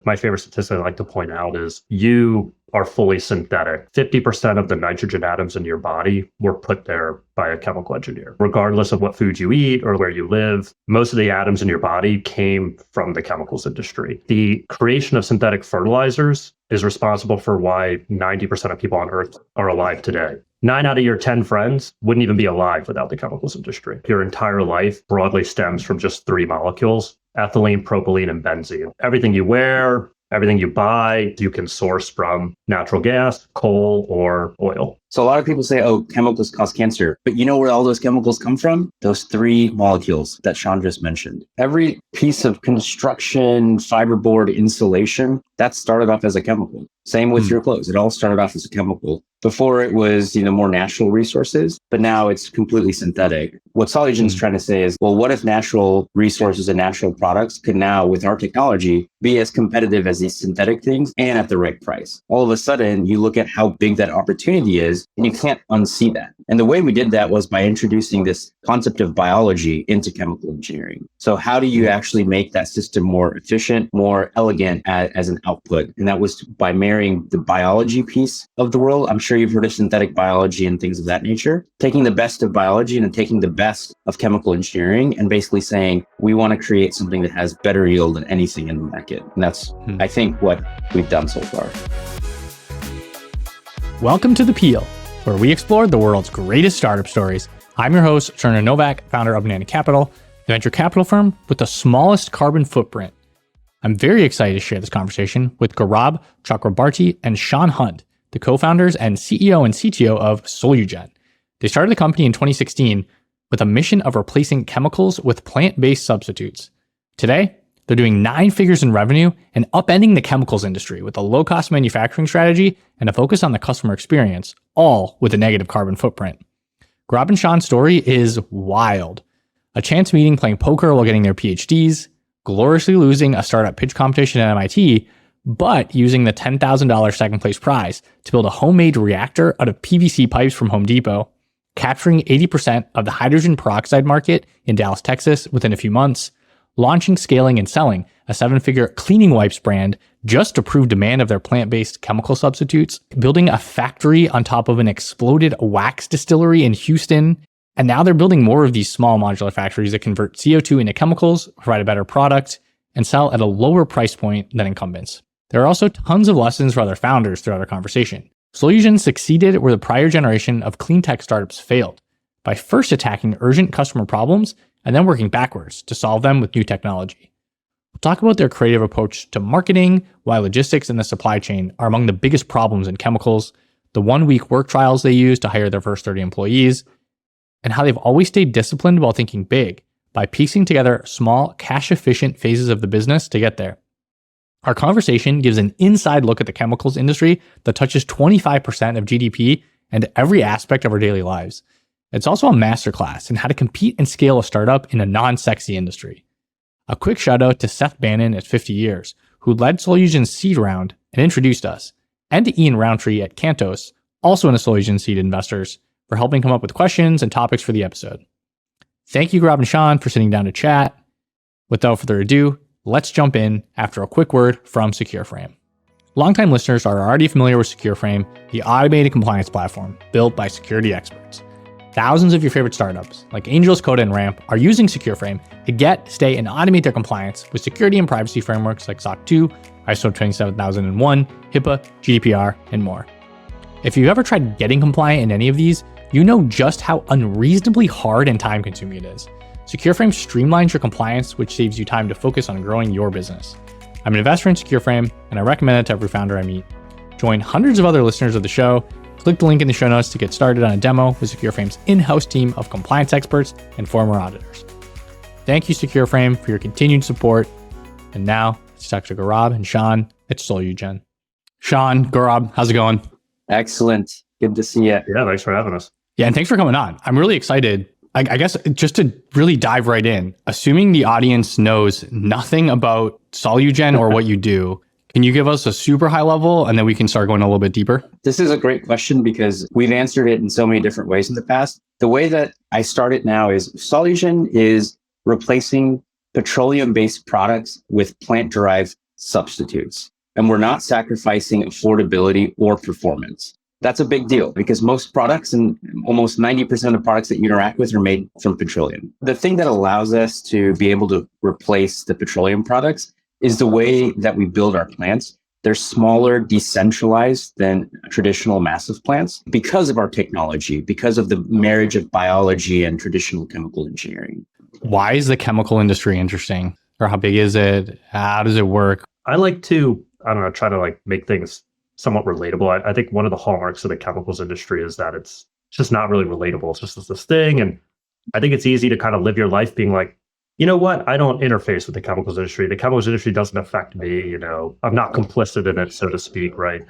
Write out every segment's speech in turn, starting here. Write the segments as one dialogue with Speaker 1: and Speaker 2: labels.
Speaker 1: My favorite statistic I like to point out is you are fully synthetic. 50% of the nitrogen atoms in your body were put there by a chemical engineer. Regardless of what food you eat or where you live, most of the atoms in your body came from the chemicals industry. The creation of synthetic fertilizers is responsible for why 90% of people on Earth are alive today. 9 out of your 10 friends wouldn't even be alive without the chemicals industry. Your entire life broadly stems from just 3 molecules: ethylene, propylene, and benzene. Everything you wear, everything you buy, you can source from natural gas, coal, or oil.
Speaker 2: So a lot of people say, oh, chemicals cause cancer. But you know where all those chemicals come from? Those 3 molecules that Sean just mentioned. Every piece of construction, fiberboard, insulation, that started off as a chemical. Same with your clothes. It all started off as a chemical. Before it was, more natural resources, but now it's completely synthetic. What Solugen's trying to say is, well, what if natural resources and natural products could now, with our technology, be as competitive as these synthetic things and at the right price? All of a sudden, you look at how big that opportunity is, and you can't unsee that. And the way we did that was by introducing this concept of biology into chemical engineering. So how do you actually make that system more efficient, more elegant as an output? And that was by marrying the biology piece of the world. I'm sure you've heard of synthetic biology and things of that nature. Taking the best of biology and then taking the best of chemical engineering and basically saying, we want to create something that has better yield than anything in the market. And that's, I think, what we've done so far.
Speaker 3: Welcome to The Peel, where we explore the world's greatest startup stories. I'm your host, Turner Novak, founder of Banana Capital, the venture capital firm with the smallest carbon footprint. I'm very excited to share this conversation with Gaurab Chakrabarti and Sean Hunt, the co-founders and CEO and CTO of Solugen. They started the company in 2016 with a mission of replacing chemicals with plant-based substitutes. Today, they're doing 9 figures in revenue and upending the chemicals industry with a low-cost manufacturing strategy and a focus on the customer experience, all with a negative carbon footprint. Gaurab and Sean's story is wild. A chance meeting playing poker while getting their PhDs, gloriously losing a startup pitch competition at MIT, but using the $10,000 second place prize to build a homemade reactor out of PVC pipes from Home Depot, capturing 80% of the hydrogen peroxide market in Dallas, Texas within a few months, launching, scaling, and selling a 7-figure cleaning wipes brand just to prove demand of their plant-based chemical substitutes, building a factory on top of an exploded wax distillery in Houston, and now they're building more of these small modular factories that convert CO2 into chemicals, provide a better product, and sell at a lower price point than incumbents. There are also tons of lessons for other founders throughout our conversation. Solugen succeeded where the prior generation of clean tech startups failed, by first attacking urgent customer problems and then working backwards to solve them with new technology. We'll talk about their creative approach to marketing, why logistics and the supply chain are among the biggest problems in chemicals, the 1-week work trials they use to hire their first 30 employees, and how they've always stayed disciplined while thinking big by piecing together small, cash-efficient phases of the business to get there. Our conversation gives an inside look at the chemicals industry that touches 25% of GDP and every aspect of our daily lives. It's also a masterclass in how to compete and scale a startup in a non-sexy industry. A quick shout out to Seth Bannon at 50 Years, who led Solugen's seed round and introduced us, and to Ian Roundtree at Cantos, also in the Solugen seed investors, for helping come up with questions and topics for the episode. Thank you, Gaurab and Sean, for sitting down to chat. Without further ado, let's jump in after a quick word from SecureFrame. Longtime listeners are already familiar with SecureFrame, the automated compliance platform built by security experts. Thousands of your favorite startups, like Angels, Coda, and Ramp, are using SecureFrame to get, stay, and automate their compliance with security and privacy frameworks like SOC 2, ISO 27001, HIPAA, GDPR, and more. If you've ever tried getting compliant in any of these, you know just how unreasonably hard and time-consuming it is. SecureFrame streamlines your compliance, which saves you time to focus on growing your business. I'm an investor in SecureFrame, and I recommend it to every founder I meet. Join hundreds of other listeners of the show. Click the link in the show notes to get started on a demo with SecureFrame's in-house team of compliance experts and former auditors. Thank you, SecureFrame, for your continued support. And now, let's talk to Gaurab and Sean at Solugen. Sean, Gaurab, how's it going?
Speaker 2: Excellent. Good to see you.
Speaker 1: Yeah, thanks for having us.
Speaker 3: Yeah, and thanks for coming on. I'm really excited. I guess just to really dive right in, assuming the audience knows nothing about Solugen or what you do, can you give us a super high level and then we can start going a little bit deeper?
Speaker 2: This is a great question because we've answered it in so many different ways in the past. The way that I start it now is Solugen is replacing petroleum-based products with plant-derived substitutes. And we're not sacrificing affordability or performance. That's a big deal because most products and almost 90% of products that you interact with are made from petroleum. The thing that allows us to be able to replace the petroleum products is the way that we build our plants. They're smaller, decentralized than traditional massive plants because of our technology, because of the marriage of biology and traditional chemical engineering.
Speaker 3: Why is the chemical industry interesting? Or how big is it? How does it work?
Speaker 1: I like to, I don't know, try to like make things somewhat relatable. I think one of the hallmarks of the chemicals industry is that it's just not really relatable. It's just this thing. And I think it's easy to kind of live your life being like, you know what? I don't interface with the chemicals industry. The chemicals industry doesn't affect me. You know, I'm not complicit in it, so to speak, right?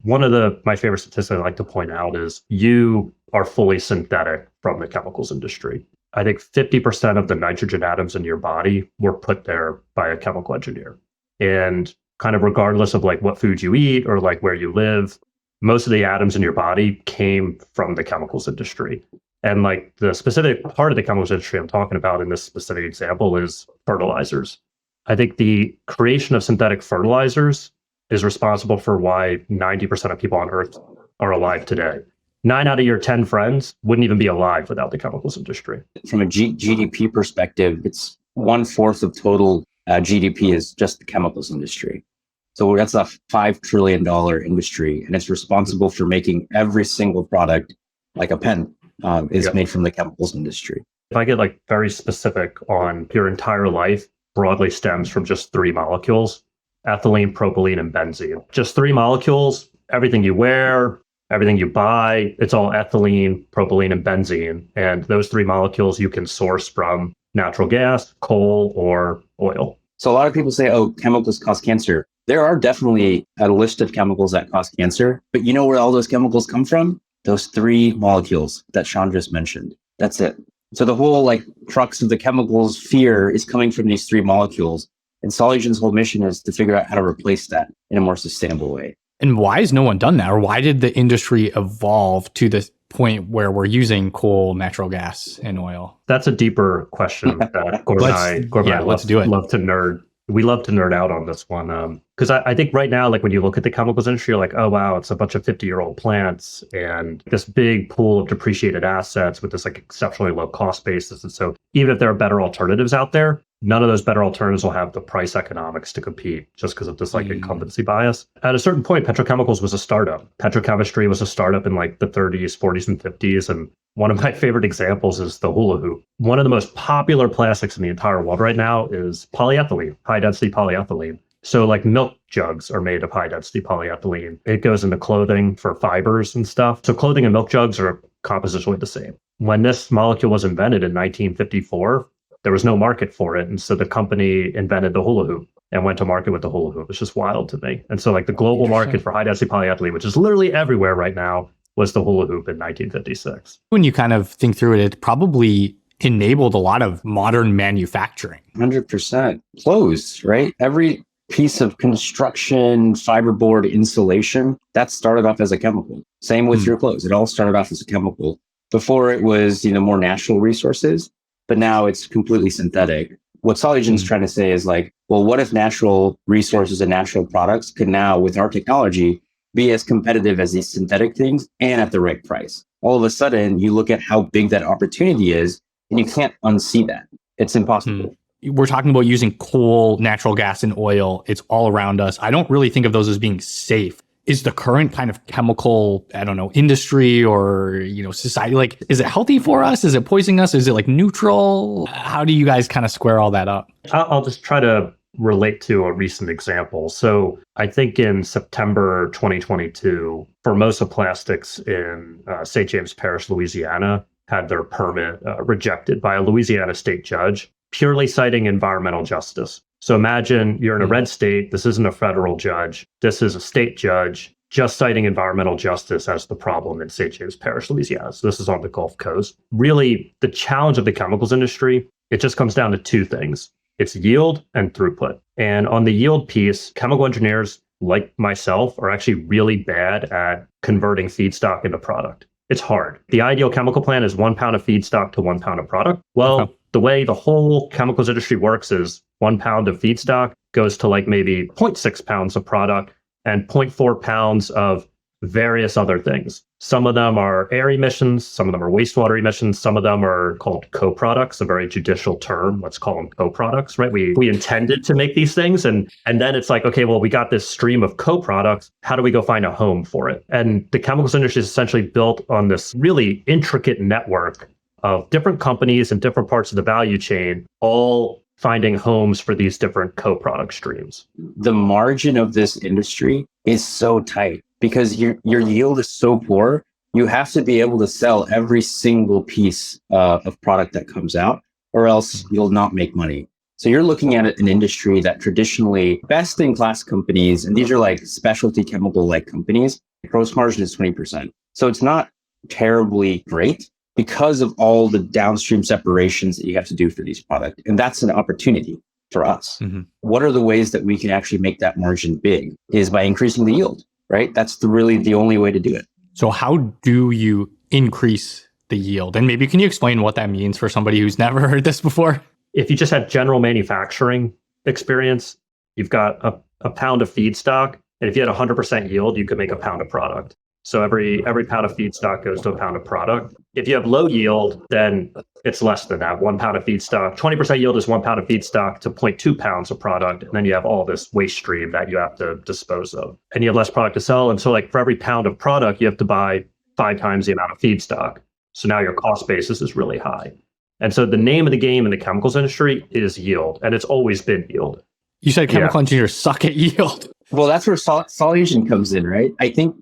Speaker 1: One of my favorite statistics I like to point out is you are fully synthetic from the chemicals industry. I think 50% of the nitrogen atoms in your body were put there by a chemical engineer. And kind of regardless of like what food you eat or like where you live, most of the atoms in your body came from the chemicals industry. And like the specific part of the chemicals industry I'm talking about in this specific example is fertilizers. I think the creation of synthetic fertilizers is responsible for why 90% of people on Earth are alive today. 9 out of your 10 friends wouldn't even be alive without the chemicals industry.
Speaker 2: From a GDP perspective, it's 1/4 of total GDP is just the chemicals industry. So that's a $5 trillion industry, and it's responsible for making every single product, like a pen, is made from the chemicals industry.
Speaker 1: If I get like very specific on your entire life, broadly stems from just 3 molecules: ethylene, propylene, and benzene. Just 3 molecules. Everything you wear, everything you buy, it's all ethylene, propylene, and benzene. And those 3 molecules you can source from natural gas, coal, or oil.
Speaker 2: So a lot of people say, oh, chemicals cause cancer. There are definitely a list of chemicals that cause cancer, but you know where all those chemicals come from? Those 3 molecules that Sean just mentioned. That's it. So the whole like crux of the chemicals fear is coming from these 3 molecules. And Solugen's whole mission is to figure out how to replace that in a more sustainable way.
Speaker 3: And why has no one done that? Or why did the industry evolve to the point where we're using coal, natural gas, and oil?
Speaker 1: That's a deeper question that Gaurab and I
Speaker 3: let's do it.
Speaker 1: love to nerd. We love to nerd out on this one. Because I think right now, like when you look at the chemicals industry, you're like, oh, wow, it's a bunch of 50-year-old plants and this big pool of depreciated assets with this like exceptionally low cost basis. And so even if there are better alternatives out there, none of those better alternatives will have the price economics to compete just because of this like incumbency bias. At a certain point, petrochemicals was a startup. Petrochemistry was a startup in like the 30s, 40s, and 50s. And one of my favorite examples is the hula hoop. One of the most popular plastics in the entire world right now is polyethylene, high density polyethylene. So like milk jugs are made of high density polyethylene. It goes into clothing for fibers and stuff. So clothing and milk jugs are compositionally the same. When this molecule was invented in 1954, there was no market for it. And so the company invented the hula hoop and went to market with the hula hoop. It's just wild to me. And so like the global market for high density polyethylene, which is literally everywhere right now, was the hula hoop in 1956.
Speaker 3: When you kind of think through it, it probably enabled a lot of modern manufacturing.
Speaker 2: 100%. Clothes, right? Every piece of construction, fiberboard, insulation, that started off as a chemical. Same with your clothes. It all started off as a chemical. Before it was, more natural resources. But now it's completely synthetic. What Solugen's trying to say is like, well, what if natural resources and natural products could now, with our technology, be as competitive as these synthetic things and at the right price? All of a sudden, you look at how big that opportunity is, and you can't unsee that. It's impossible.
Speaker 3: We're talking about using coal, natural gas, and oil. It's all around us. I don't really think of those as being safe. Is the current kind of chemical, industry or, society, like, is it healthy for us? Is it poisoning us? Is it like neutral? How do you guys kind of square all that up?
Speaker 1: I'll just try to relate to a recent example. So I think in September 2022, Formosa Plastics in St. James Parish, Louisiana, had their permit rejected by a Louisiana state judge, purely citing environmental justice. So imagine you're in a red state. This isn't a federal judge. This is a state judge just citing environmental justice as the problem in St. James Parish, Louisiana. So this is on the Gulf Coast. Really, the challenge of the chemicals industry, it just comes down to 2 things. It's yield and throughput. And on the yield piece, chemical engineers like myself are actually really bad at converting feedstock into product. It's hard. The ideal chemical plant is 1 pound of feedstock to 1 pound of product. Well, the way the whole chemicals industry works is 1 pound of feedstock goes to like maybe 0.6 pounds of product and 0.4 pounds of various other things. Some of them are air emissions, some of them are wastewater emissions, some of them are called co-products, a very judicial term. Let's call them co-products, right? We intended to make these things, and then it's like, okay, well, we got this stream of co-products. How do we go find a home for it? And the chemicals industry is essentially built on this really intricate network of different companies and different parts of the value chain, all finding homes for these different co-product streams.
Speaker 2: The margin of this industry is so tight because your yield is so poor. You have to be able to sell every single piece of product that comes out, or else you'll not make money. So you're looking at an industry that traditionally best in class companies, and these are like specialty chemical like companies, gross margin is 20%. So it's not terribly great because of all the downstream separations that you have to do for these products. And that's an opportunity for us.
Speaker 3: Mm-hmm.
Speaker 2: What are the ways that we can actually make that margin big is by increasing the yield, right? That's really the only way to do it.
Speaker 3: So how do you increase the yield? And maybe can you explain what that means for somebody who's never heard this before?
Speaker 1: If you just have general manufacturing experience, you've got a pound of feedstock, and if you had 100% yield, you could make a pound of product. So every pound of feedstock goes to a pound of product. If you have low yield, then it's less than that. 1 pound of feedstock, 20% yield is 1 pound of feedstock to 0.2 pounds of product. And then you have all this waste stream that you have to dispose of. And you have less product to sell. And so like for every pound of product, you have to buy 5 times the amount of feedstock. So now your cost basis is really high. And so the name of the game in the chemicals industry is yield. And it's always been yield.
Speaker 3: You said chemical engineers suck at yield.
Speaker 2: Well, that's where Solugen comes in, right? I think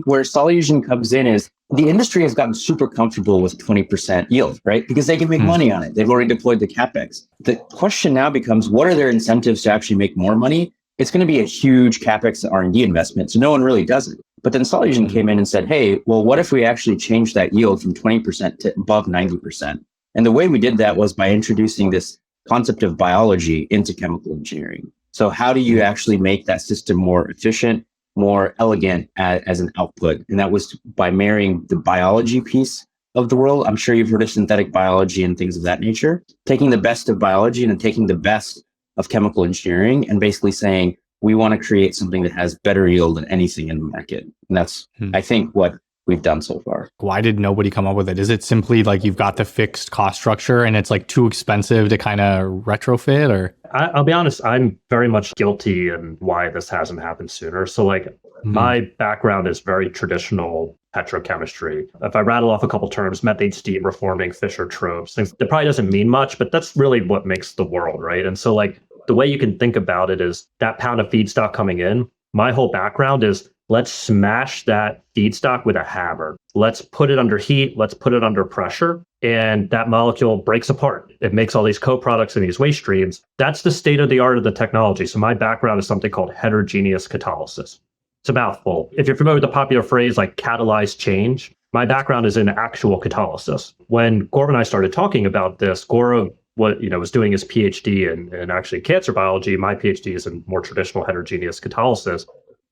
Speaker 2: where Solugen comes in is the industry has gotten super comfortable with 20% yield, right? Because they can make money on it. They've already deployed the CapEx. The question now becomes, what are their incentives to actually make more money? It's going to be a huge CapEx and R&D investment. So no one really does it. But then Solugen came in and said, hey, well, what if we actually change that yield from 20% to above 90%? And the way we did that was by introducing this concept of biology into chemical engineering. So how do you actually make that system more efficient, more elegant as an output? And that was by marrying the biology piece of the world. I'm sure you've heard of synthetic biology and things of that nature. Taking the best of biology and then taking the best of chemical engineering and basically saying, we want to create something that has better yield than anything in the market. And that's, I think, what we've done so far.
Speaker 3: Why did nobody come up with it? Is it simply like you've got the fixed cost structure and it's like too expensive to kind of retrofit? Or
Speaker 1: I'll be honest, I'm very much guilty in why this hasn't happened sooner. So like my background is very traditional petrochemistry. If I rattle off a couple terms, methane steam reforming, Fischer-Tropsch, things that probably doesn't mean much, but that's really what makes the world, right? And so like the way you can think about it is that pound of feedstock coming in, my whole background is let's smash that feedstock with a hammer. Let's put it under heat. Let's put it under pressure. And that molecule breaks apart. It makes all these co-products and these waste streams. That's the state of the art of the technology. So my background is something called heterogeneous catalysis. It's a mouthful. If you're familiar with the popular phrase like catalyze change, my background is in actual catalysis. When Gaurab and I started talking about this, Gaurab was doing his PhD in actually cancer biology. My PhD is in more traditional heterogeneous catalysis.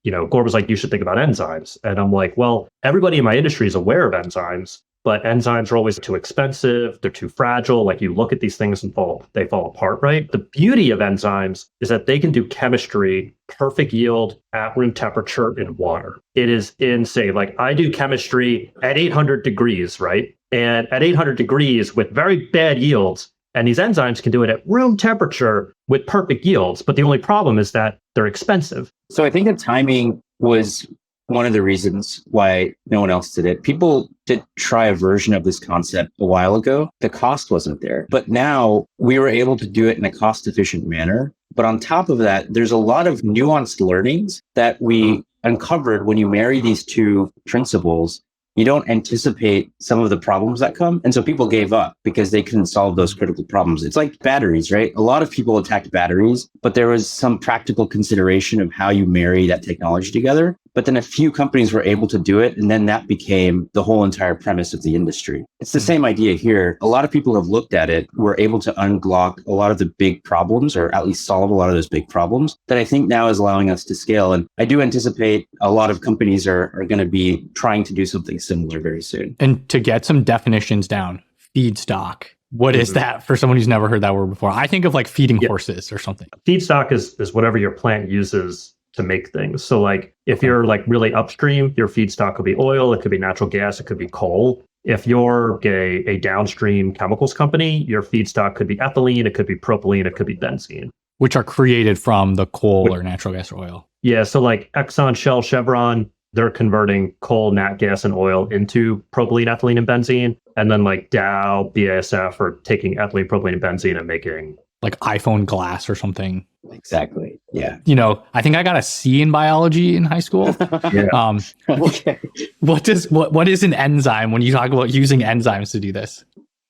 Speaker 1: Gaurab was like, you should think about enzymes. And I'm like, well, everybody in my industry is aware of enzymes, but enzymes are always too expensive. They're too fragile. Like you look at these things and they fall apart, right? The beauty of enzymes is that they can do chemistry, perfect yield at room temperature in water. It is insane. Like I do chemistry at 800 degrees, right? And at 800 degrees with very bad yields, and these enzymes can do it at room temperature with perfect yields. But the only problem is that they're expensive.
Speaker 2: So I think the timing was one of the reasons why no one else did it. People did try a version of this concept a while ago. The cost wasn't there. But now we were able to do it in a cost-efficient manner. But on top of that, there's a lot of nuanced learnings that we uncovered when you marry these two principles. You don't anticipate some of the problems that come. And so people gave up because they couldn't solve those critical problems. It's like batteries, right? A lot of people attacked batteries, but there was some practical consideration of how you marry that technology together. But then a few companies were able to do it. And then that became the whole entire premise of the industry. It's the same idea here. A lot of people have looked at it, were able to unblock a lot of the big problems, or at least solve a lot of those big problems that I think now is allowing us to scale. And I do anticipate a lot of companies are going to be trying to do something similar very soon.
Speaker 3: And to get some definitions down, feedstock, What is that for someone who's never heard that word before? I think of like feeding horses or something.
Speaker 1: Feedstock is whatever your plant uses to make things. So like if you're like really upstream, your feedstock could be oil, it could be natural gas, it could be coal. If you're a downstream chemicals company, your feedstock could be ethylene, it could be propylene, it could be benzene.
Speaker 3: Which are created from the coal or natural gas or oil.
Speaker 1: Yeah, so like Exxon, Shell, Chevron, they're converting coal, nat gas, and oil into propylene, ethylene, and benzene. And then like Dow, BASF are taking ethylene, propylene, and benzene and making
Speaker 3: like iPhone glass or something.
Speaker 2: Exactly. Yeah.
Speaker 3: You know, I think I got a C in biology in high school.
Speaker 1: Yeah.
Speaker 3: Okay. What is an enzyme when you talk about using enzymes to do this?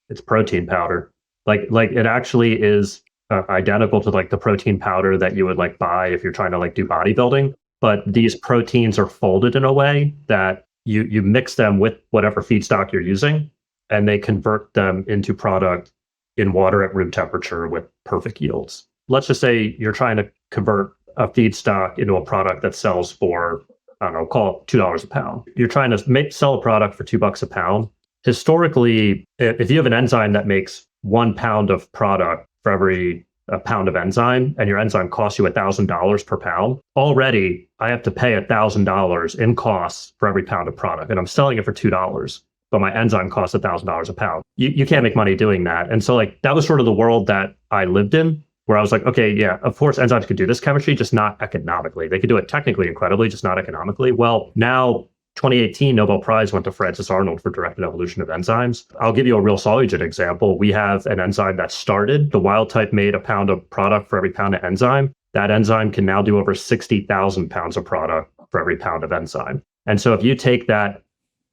Speaker 1: It's protein powder. Like it actually is identical to like the protein powder that you would like buy if you're trying to like do bodybuilding. But these proteins are folded in a way that you mix them with whatever feedstock you're using, and they convert them into product in water at room temperature with perfect yields. Let's just say you're trying to convert a feedstock into a product that sells for, I don't know, call it $2 a pound. You're trying to sell a product for $2 a pound. Historically, if you have an enzyme that makes 1 pound of product for every a pound of enzyme, and your enzyme costs you $1,000 per pound, already I have to pay $1,000 in costs for every pound of product, and I'm selling it for $2. But my enzyme costs $1,000 a pound. You can't make money doing that. And so like that was sort of the world that I lived in, where I was like, okay, yeah, of course enzymes could do this chemistry, just not economically. They could do it technically incredibly, just not economically. Well, now 2018 Nobel Prize went to Francis Arnold for directed evolution of enzymes. I'll give you a real Solugen example. We have an enzyme that started. The wild type made a pound of product for every pound of enzyme. That enzyme can now do over 60,000 pounds of product for every pound of enzyme. And so if you take that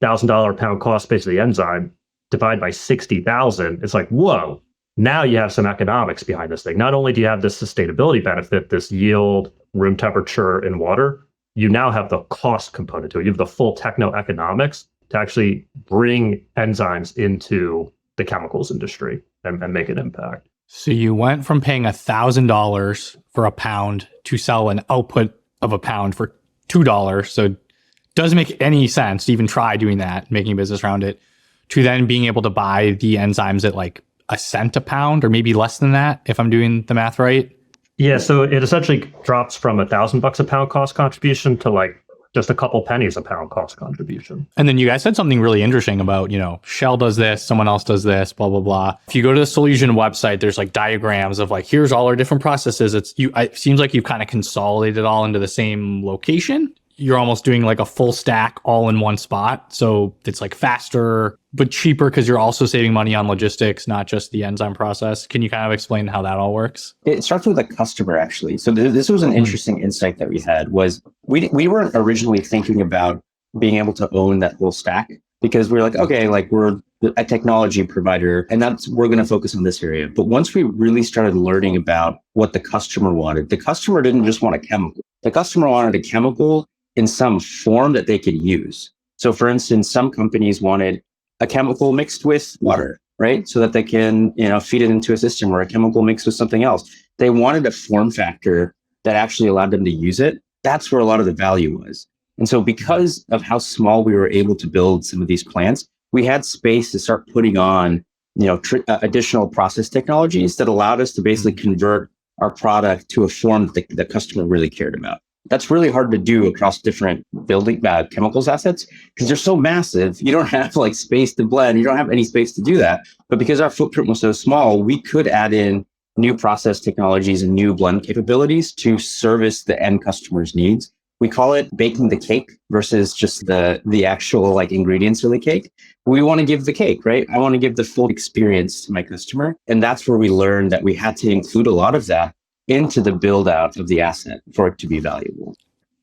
Speaker 1: $1,000 a pound cost base of the enzyme, divide by 60,000, it's like, whoa, now you have some economics behind this thing. Not only do you have this sustainability benefit, this yield, room temperature, and water, you now have the cost component to it. You have the full techno-economics to actually bring enzymes into the chemicals industry and make an impact.
Speaker 3: So you went from paying $1,000 for a pound to sell an output of a pound for $2. So doesn't make any sense to even try doing that, making a business around it, to then being able to buy the enzymes at like a cent a pound or maybe less than that, if I'm doing the math right.
Speaker 1: Yeah, so it essentially drops from $1,000 a pound cost contribution to like just a couple pennies a pound cost contribution.
Speaker 3: And then you guys said something really interesting about, Shell does this, someone else does this, blah, blah, blah. If you go to the Solugen website, there's like diagrams of like, here's all our different processes. It seems like you've kind of consolidated it all into the same location. You're almost doing like a full stack all in one spot. So it's like faster, but cheaper because you're also saving money on logistics, not just the enzyme process. Can you kind of explain how that all works?
Speaker 2: It starts with the customer, actually. So this was an interesting insight that we had was we weren't originally thinking about being able to own that whole stack because we're like, okay, like we're a technology provider and we're going to focus on this area. But once we really started learning about what the customer wanted, the customer didn't just want a chemical. The customer wanted a chemical in some form that they could use. So for instance, some companies wanted a chemical mixed with water, right? So that they can, feed it into a system, or a chemical mixed with something else. They wanted a form factor that actually allowed them to use it. That's where a lot of the value was. And so because of how small we were able to build some of these plants, we had space to start putting on, additional process technologies that allowed us to basically convert our product to a form that the customer really cared about. That's really hard to do across different building chemicals assets because they're so massive. You don't have like space to blend. You don't have any space to do that. But because our footprint was so small, we could add in new process technologies and new blend capabilities to service the end customer's needs. We call it baking the cake versus just the actual like ingredients of the cake. We want to give the cake, right? I want to give the full experience to my customer. And that's where we learned that we had to include a lot of that into the build out of the asset for it to be valuable.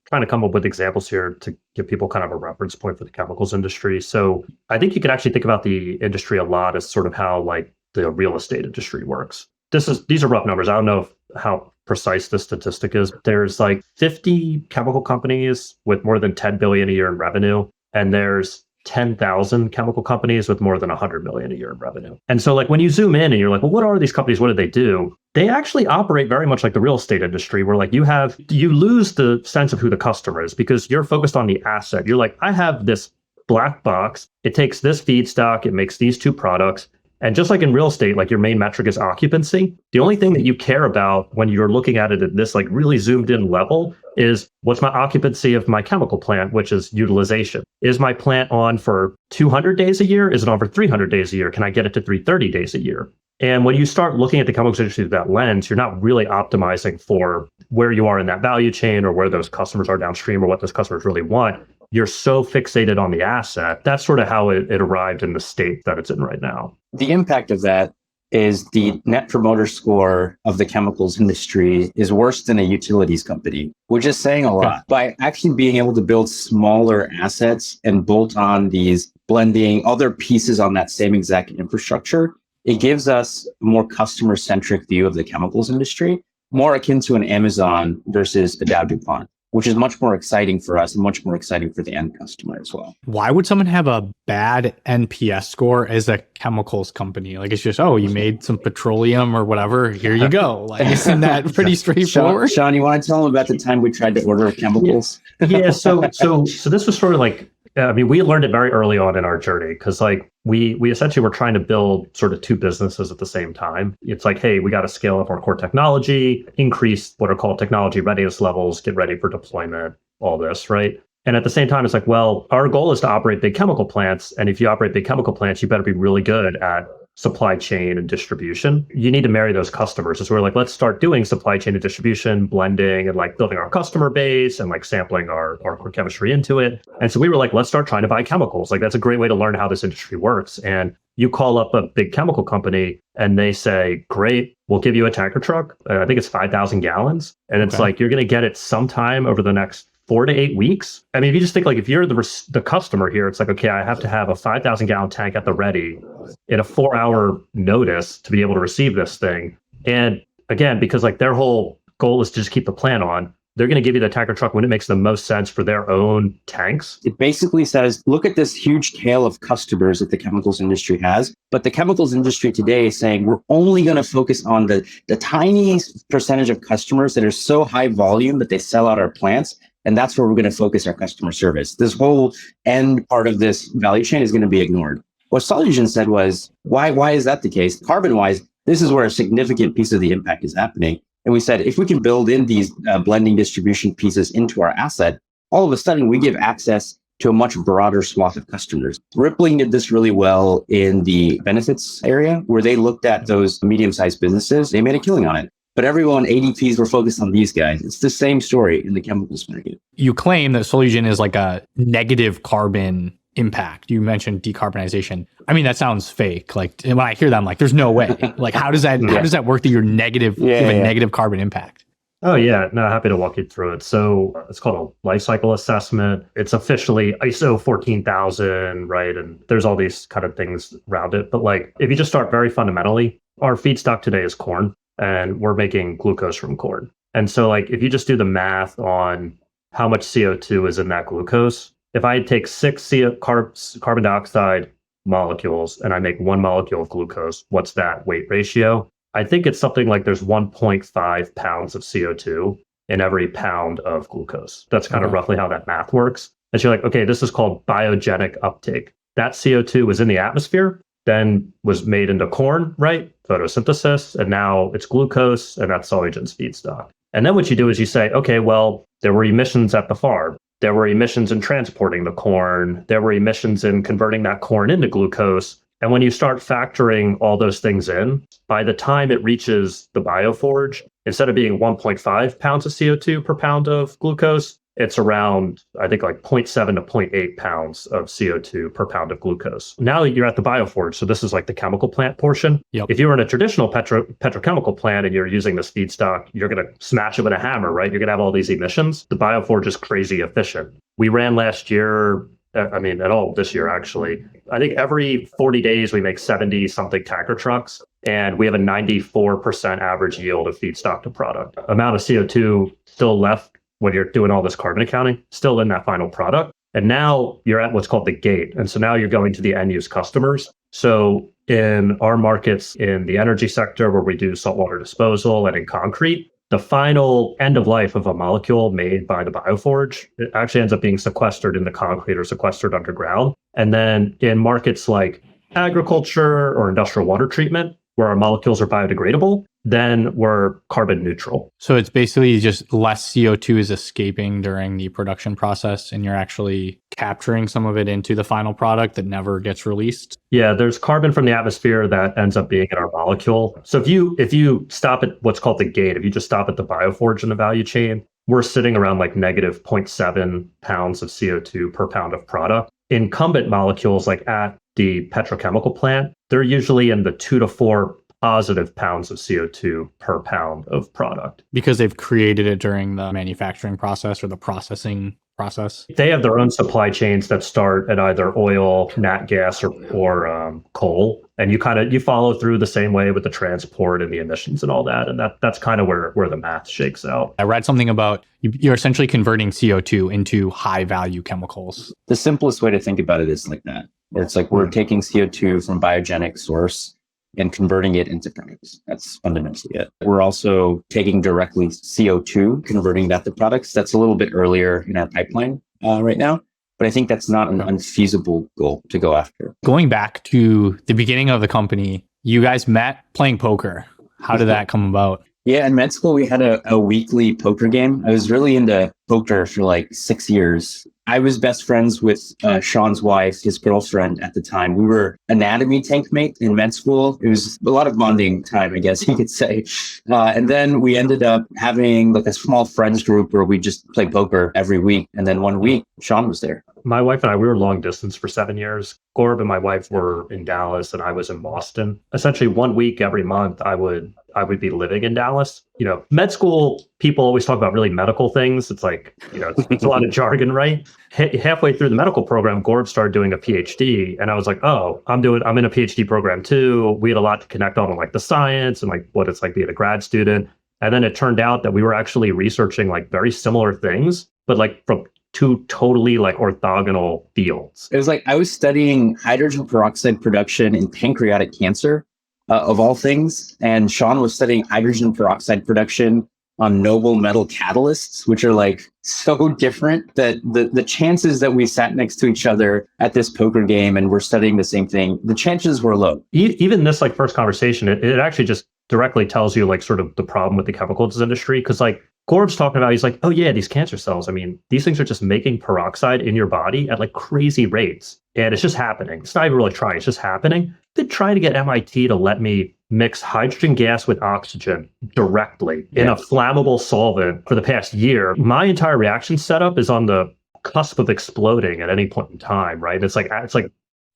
Speaker 1: Trying to come up with examples here to give people kind of a reference point for the chemicals industry. So I think you could actually think about the industry a lot as sort of how like the real estate industry works. These are rough numbers. I don't know how precise this statistic is. There's like 50 chemical companies with more than 10 billion a year in revenue, and there's 10,000 chemical companies with more than 100 million a year in revenue. And so like when you zoom in and you're like, well, what are these companies? What do they do? They actually operate very much like the real estate industry, where like you lose the sense of who the customer is because you're focused on the asset. You're like, I have this black box. It takes this feedstock. It makes these two products. And just like in real estate, like your main metric is occupancy. The only thing that you care about when you're looking at it at this like really zoomed in level is what's my occupancy of my chemical plant, which is utilization. Is my plant on for 200 days a year? Is it on for 300 days a year? Can I get it to 330 days a year? And when you start looking at the chemicals industry through that lens, you're not really optimizing for where you are in that value chain or where those customers are downstream or what those customers really want. You're so fixated on the asset. That's sort of how it arrived in the state that it's in right now.
Speaker 2: The impact of that is the net promoter score of the chemicals industry is worse than a utilities company, which is saying a lot. By actually being able to build smaller assets and bolt on these blending other pieces on that same exact infrastructure, it gives us a more customer-centric view of the chemicals industry, more akin to an Amazon versus a Dow DuPont, which is much more exciting for us and much more exciting for the end customer as well.
Speaker 3: Why would someone have a bad NPS score as a chemicals company? Like, it's just, oh, you made some petroleum or whatever, here you go. Like, isn't that pretty straightforward?
Speaker 2: Sean, you want to tell them about the time we tried to order chemicals?
Speaker 1: Yeah. So this was sort of like, we learned it very early on in our journey because like we essentially were trying to build sort of two businesses at the same time. It's like, hey, we got to scale up our core technology, increase what are called technology readiness levels, get ready for deployment, all this, right? And at the same time, it's like, well, our goal is to operate big chemical plants. And if you operate big chemical plants, you better be really good at supply chain and distribution. You need to marry those customers. So we're like, let's start doing supply chain and distribution, blending and like building our customer base and like sampling our core chemistry into it. And so we were like, let's start trying to buy chemicals. Like that's a great way to learn how this industry works. And you call up a big chemical company and they say, great, we'll give you a tanker truck. I think it's 5,000 gallons. And it's like, you're going to get it sometime over the next 4 to 8 weeks. I mean, if you just think like if you're the customer here, it's like, okay, I have to have a 5,000 gallon tank at the ready in a 4-hour notice to be able to receive this thing. And again, because like their whole goal is to just keep the plant on, they're going to give you the tanker truck when it makes the most sense for their own tanks.
Speaker 2: It basically says, look at this huge tail of customers that the chemicals industry has. But the chemicals industry today is saying we're only going to focus on the tiny percentage of customers that are so high volume that they sell out our plants. And that's where we're going to focus our customer service. This whole end part of this value chain is going to be ignored. What Solugen said was, why is that the case? Carbon-wise, this is where a significant piece of the impact is happening. And we said, if we can build in these blending distribution pieces into our asset, all of a sudden we give access to a much broader swath of customers. Rippling did this really well in the benefits area, where they looked at those medium-sized businesses. They made a killing on it. But everyone, ADPs, were focused on these guys. It's the same story in the chemicals market.
Speaker 3: You claim that Solugen is like a negative carbon impact. You mentioned decarbonization. I mean, that sounds fake. Like when I hear that, I'm like, there's no way. Like, how does that work that you're negative, negative carbon impact?
Speaker 1: Oh yeah, no, happy to walk you through it. So it's called a life cycle assessment. It's officially ISO 14,000, right? And there's all these kind of things around it. But like, if you just start very fundamentally, our feedstock today is corn. And we're making glucose from corn. And so like, if you just do the math on how much CO2 is in that glucose, if I take 6 carbon dioxide molecules and I make 1 molecule of glucose, what's that weight ratio? I think it's something like there's 1.5 pounds of CO2 in every pound of glucose. That's kind of roughly how that math works. And so you're like, okay, this is called biogenic uptake. That CO2 was in the atmosphere, then was made into corn, right? Photosynthesis, and now it's glucose, and that's Solugen's feedstock. And then what you do is you say, okay, well, there were emissions at the farm. There were emissions in transporting the corn. There were emissions in converting that corn into glucose. And when you start factoring all those things in, by the time it reaches the bioforge, instead of being 1.5 pounds of CO2 per pound of glucose, it's around, I think, like 0.7 to 0.8 pounds of CO2 per pound of glucose. Now you're at the bioforge. So this is like the chemical plant portion.
Speaker 3: Yep.
Speaker 1: If you were in a traditional petrochemical plant and you're using this feedstock, you're going to smash it with a hammer, right? You're going to have all these emissions. The bioforge is crazy efficient. We ran last year, and all this year, actually. I think every 40 days we make 70 something tanker trucks, and we have a 94% average yield of feedstock to product. Amount of CO2 still left when you're doing all this carbon accounting, still in that final product. And now you're at what's called the gate. And so now you're going to the end use customers. So in our markets, in the energy sector, where we do saltwater disposal and in concrete, the final end of life of a molecule made by the bioforge, it actually ends up being sequestered in the concrete or sequestered underground. And then in markets like agriculture or industrial water treatment, where our molecules are biodegradable, then we're carbon neutral.
Speaker 3: So it's basically just less CO2 is escaping during the production process, and you're actually capturing some of it into the final product that never gets released.
Speaker 1: Yeah, there's carbon from the atmosphere that ends up being in our molecule. So if you stop at what's called the gate, if you just stop at the bioforge in the value chain, we're sitting around like negative 0.7 pounds of CO2 per pound of product. Incumbent molecules like at the petrochemical plant, they're usually in the 2 to 4 positive pounds of CO2 per pound of product.
Speaker 3: Because they've created it during the manufacturing process or the processing process.
Speaker 1: They have their own supply chains that start at either oil, nat gas, or coal. And you follow through the same way with the transport and the emissions and all that. And that's kind of where the math shakes out.
Speaker 3: I read something about you're essentially converting CO2 into high value chemicals.
Speaker 2: The simplest way to think about it is like that, where it's like we're taking CO2 from biogenic source and converting it into products. That's fundamentally it. We're also taking directly CO2, converting that to products. That's a little bit earlier in our pipeline right now, but I think that's not an unfeasible goal to go after.
Speaker 3: Going back to the beginning of the company, you guys met playing poker. How did that come about?
Speaker 2: Yeah, in med school, we had a weekly poker game. I was really into poker for like 6 years. I was best friends with Sean's wife, his girlfriend at the time. We were anatomy tank mate in med school. It was a lot of bonding time, I guess you could say. And then we ended up having like a small friends group where we just play poker every week. And then one week, Sean was there.
Speaker 1: My wife and I, we were long distance for 7 years. Gaurab and my wife were in Dallas and I was in Boston. Essentially 1 week every month, I would be living in Dallas. Med school, people always talk about really medical things. It's like, it's a lot of jargon, right? Halfway through the medical program, Gaurab started doing a PhD. And I was like, oh, I'm in a PhD program too. We had a lot to connect on like the science and like what it's like being a grad student. And then it turned out that we were actually researching like very similar things, but like from two totally like orthogonal fields.
Speaker 2: It was like I was studying hydrogen peroxide production in pancreatic cancer, of all things. And Sean was studying hydrogen peroxide production on noble metal catalysts, which are like so different that the chances that we sat next to each other at this poker game and we're studying the same thing, the chances were low.
Speaker 1: Even this like first conversation, it actually just directly tells you like sort of the problem with the chemicals industry. Cause like Gaurab's talking about, he's like, oh yeah, these cancer cells. I mean, these things are just making peroxide in your body at like crazy rates. And it's just happening. It's not even really trying, it's just happening. Been trying to get MIT to let me mix hydrogen gas with oxygen directly in a flammable solvent for the past year. My entire reaction setup is on the cusp of exploding at any point in time, right? It's like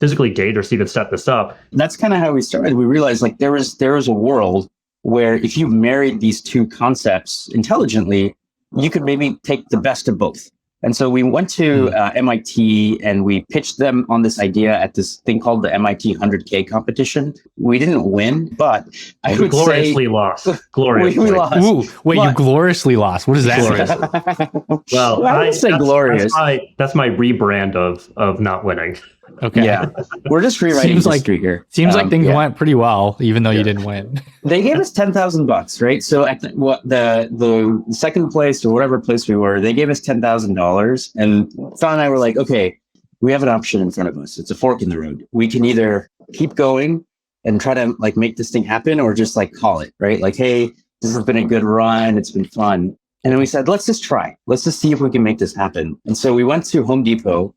Speaker 1: physically dangerous to even set this up.
Speaker 2: That's kind of how we started. We realized like there was a world where if you married these two concepts intelligently, you could maybe take the best of both. And so we went to MIT and we pitched them on this idea at this thing called the MIT 100K competition. We didn't win, but I would
Speaker 1: gloriously
Speaker 2: say
Speaker 1: lost. Gloriously.
Speaker 2: We lost.
Speaker 3: Ooh, wait, you gloriously lost. What does that mean?
Speaker 2: Well, I would say glorious.
Speaker 1: That's my rebrand of not winning.
Speaker 3: Okay.
Speaker 2: Yeah, we're just rewriting history here.
Speaker 3: Seems like things went pretty well, even though you didn't win.
Speaker 2: They gave us $10,000, right? So at the second place or whatever place we were, they gave us $10,000, and Sean and I were like, okay, we have an option in front of us. It's a fork in the road. We can either keep going and try to like make this thing happen, or just like call it, right? Like, hey, this has been a good run. It's been fun. And then we said, let's just try. Let's just see if we can make this happen. And so we went to Home Depot.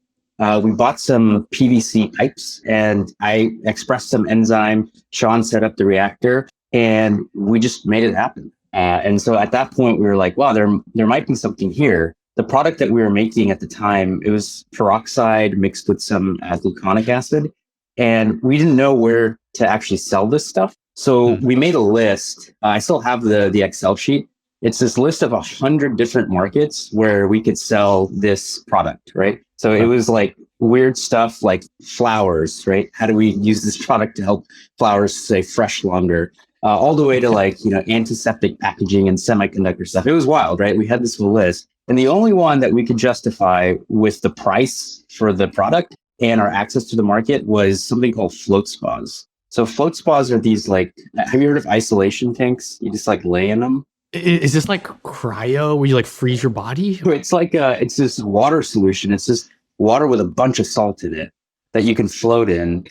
Speaker 2: We bought some PVC pipes and I expressed some enzyme. Sean set up the reactor and we just made it happen. And so at that point, we were like, wow, there might be something here. The product that we were making at the time, it was peroxide mixed with some gluconic acid. And we didn't know where to actually sell this stuff. So we made a list. I still have the Excel sheet. It's this list of 100 different markets where we could sell this product, right? So it was like weird stuff like flowers, right? How do we use this product to help flowers stay fresh longer? All the way to like, antiseptic packaging and semiconductor stuff. It was wild, right? We had this whole list. And the only one that we could justify with the price for the product and our access to the market was something called float spas. So float spas are these like, have you heard of isolation tanks? You just like lay in them.
Speaker 3: Is this like cryo where you like freeze your body?
Speaker 2: It's like it's this water solution. It's this water with a bunch of salt in it that you can float in.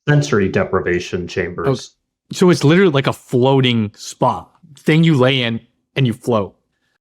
Speaker 1: sensory deprivation chambers.
Speaker 3: So it's literally like a floating spa thing you lay in and you float.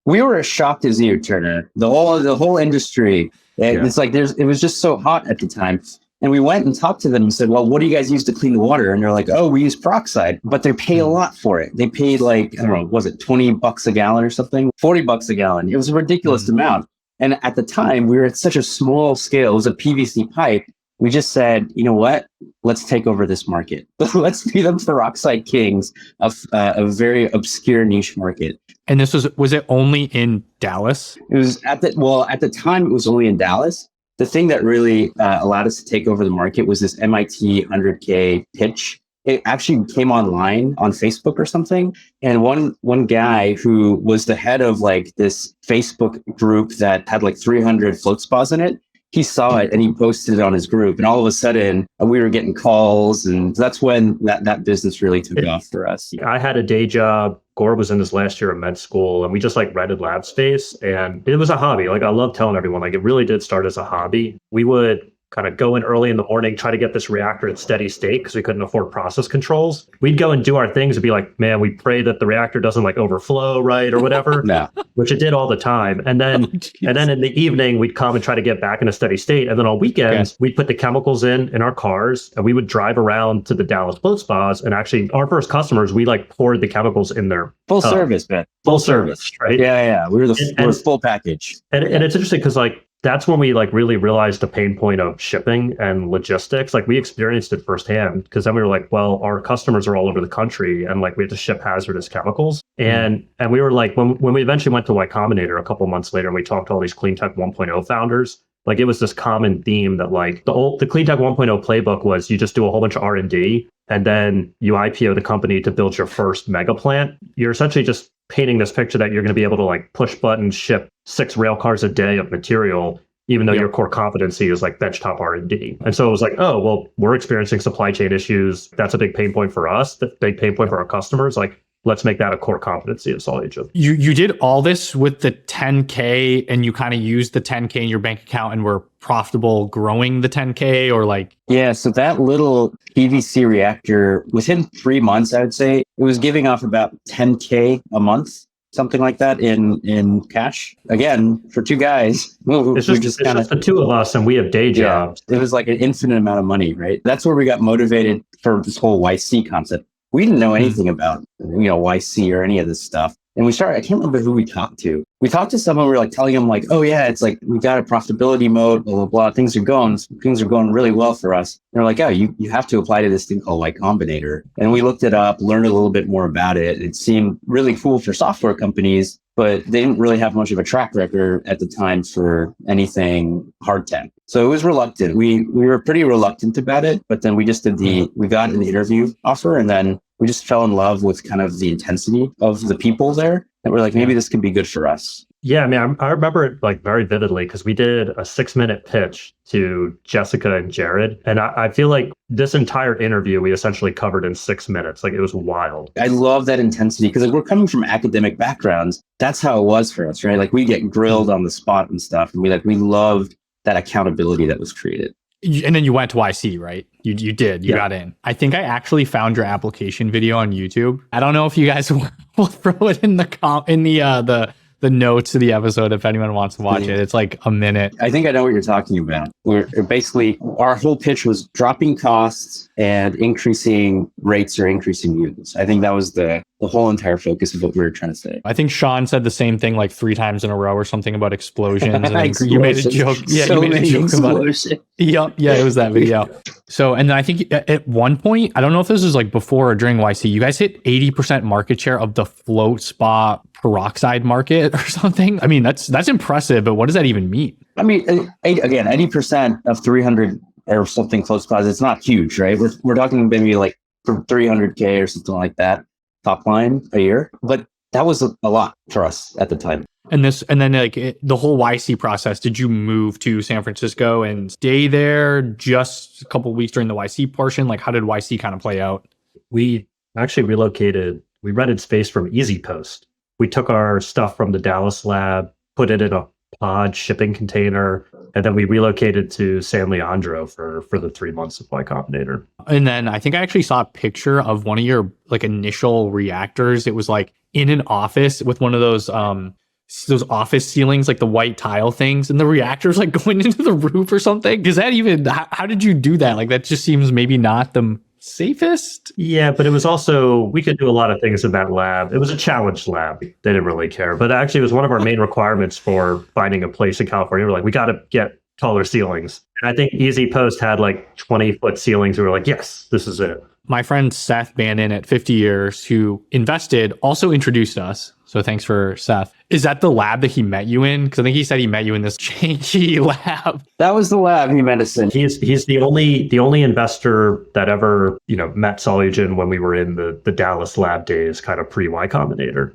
Speaker 2: We were as shocked as you, Turner. The whole industry. It's like it was just so hot at the time. And we went and talked to them and said, well, what do you guys use to clean the water? And they're like, oh, we use peroxide, but they pay a lot for it. They paid like, I don't know, was it $20 a gallon or something? $40 a gallon. It was a ridiculous amount. And at the time, we were at such a small scale. It was a PVC pipe. We just said, you know what? Let's take over this market. Let's be the peroxide kings of a very obscure niche market.
Speaker 3: And this was it only in Dallas?
Speaker 2: It was at the time, it was only in Dallas. The thing that really allowed us to take over the market was this MIT 100K pitch. It actually came online on Facebook or something. And one guy who was the head of like this Facebook group that had like 300 float spas in it, he saw it and he posted it on his group. And all of a sudden we were getting calls. And that's when that business really took off for us.
Speaker 1: I had a day job. Gaurab was in his last year of med school, and we just like rented lab space, and it was a hobby. Like I love telling everyone, like it really did start as a hobby. We would kind of go in early in the morning, try to get this reactor at steady state because we couldn't afford process controls. We'd go and do our things and be like, man, we pray that the reactor doesn't like overflow, right? Or whatever,
Speaker 2: No.
Speaker 1: Which it did all the time. And then, and then in the evening, we'd come and try to get back in a steady state. And then on weekends, we'd put the chemicals in our cars, and we would drive around to the Dallas float spas. And actually our first customers, we like poured the chemicals in their
Speaker 2: full service, man.
Speaker 1: Full service, right?
Speaker 2: Yeah. We were the full package.
Speaker 1: And it's interesting because like, that's when we like really realized the pain point of shipping and logistics. Like we experienced it firsthand because then we were like, well, our customers are all over the country and like we have to ship hazardous chemicals. And we were like, when we eventually went to Y Combinator a couple months later and we talked to all these Clean Tech 1.0 founders, like it was this common theme that like the Clean Tech 1.0 playbook was you just do a whole bunch of R&D and then you IPO the company to build your first mega plant. You're essentially just painting this picture that you're going to be able to like push buttons, ship 6 rail cars a day of material, even though your core competency is like benchtop R&D. And so it was like, oh, well, we're experiencing supply chain issues. That's a big pain point for us. The big pain point for our customers. Like, let's make that a core competency of Solugen.
Speaker 3: You did all this with the 10K and you kind of used the 10K in your bank account and were profitable growing the 10K or like?
Speaker 2: Yeah, so that little PVC reactor, within 3 months, I would say, it was giving off about 10K a month, something like that in cash. Again, for two guys,
Speaker 1: it's just the two of us and we have day jobs.
Speaker 2: Yeah, it was like an infinite amount of money, right? That's where we got motivated for this whole YC concept. We didn't know anything about, YC or any of this stuff. And we started, I can't remember who we talked to. We talked to someone, we were like telling them like, oh yeah, it's like, we got a profitability mode, blah, blah, blah. Things are going really well for us. And they're like, oh, you have to apply to this thing called Y Combinator. And we looked it up, learned a little bit more about it. It seemed really cool for software companies, but they didn't really have much of a track record at the time for anything hard tech. So it was reluctant. We were pretty reluctant about it, but then we just we got an interview offer and then we just fell in love with kind of the intensity of the people there. And we're like, maybe this could be good for us.
Speaker 1: Yeah, I mean, I remember it like very vividly because we did a 6-minute pitch to Jessica and Jared. And I feel like this entire interview we essentially covered in 6 minutes. Like it was wild.
Speaker 2: I love that intensity because like, we're coming from academic backgrounds. That's how it was for us, right? Like we get grilled on the spot and stuff. And we loved that accountability that was created.
Speaker 3: And then you went to YC, right? You did. You got in. I think I actually found your application video on YouTube. I don't know if you guys will throw it in the notes of the episode if anyone wants to watch it. It's like a minute.
Speaker 2: I think I know what you're talking about. We're basically, our whole pitch was dropping costs and increasing rates or increasing units. I think that was the whole entire focus of what we were trying to say.
Speaker 3: I think Sean said the same thing like 3 times in a row or something about explosions. And you made a joke. Yeah, you made a joke about it. Yeah, it was that video. So, and then I think at one point, I don't know if this was like before or during YC, you guys hit 80% market share of the float spa peroxide market or something. I mean, that's impressive, but what does that even mean? I mean,
Speaker 2: again, 80% of 300 or something float spas, it's not huge, right? We're talking maybe like for 300K or something like that, top line a year. But that was a lot for us at the time.
Speaker 3: And then like the whole YC process, did you move to San Francisco and stay there just a couple of weeks during the YC portion? Like how did YC kind of play out?
Speaker 1: We actually relocated. We rented space from Easy Post. We took our stuff from the Dallas lab, put it in a pod shipping container,
Speaker 3: Yeah.
Speaker 1: And then we relocated to San Leandro for the 3 months of Y Combinator.
Speaker 3: And then I think I actually saw a picture of one of your like initial reactors. It was like in an office with one of those office ceilings, like the white tile things, and the reactor's like going into the roof or something. Does that even, how did you do that? Like that just seems maybe not the safest.
Speaker 1: Yeah, but it was also, we could do a lot of things in that lab. It was a challenged lab. They didn't really care. But actually, it was one of our main requirements for finding a place in California. We're like, we got to get taller ceilings. And I think Easy Post had like 20-foot ceilings. We were like, yes, this is it.
Speaker 3: My friend Seth Bannon at 50 Years, who invested, also introduced us. So thanks for Seth. Is that the lab that he met you in? Because I think he said he met you in this janky lab.
Speaker 2: That was the lab he met us in.
Speaker 1: He's the only investor that ever, met Solugen when we were in the Dallas lab days, kind of pre-Y Combinator.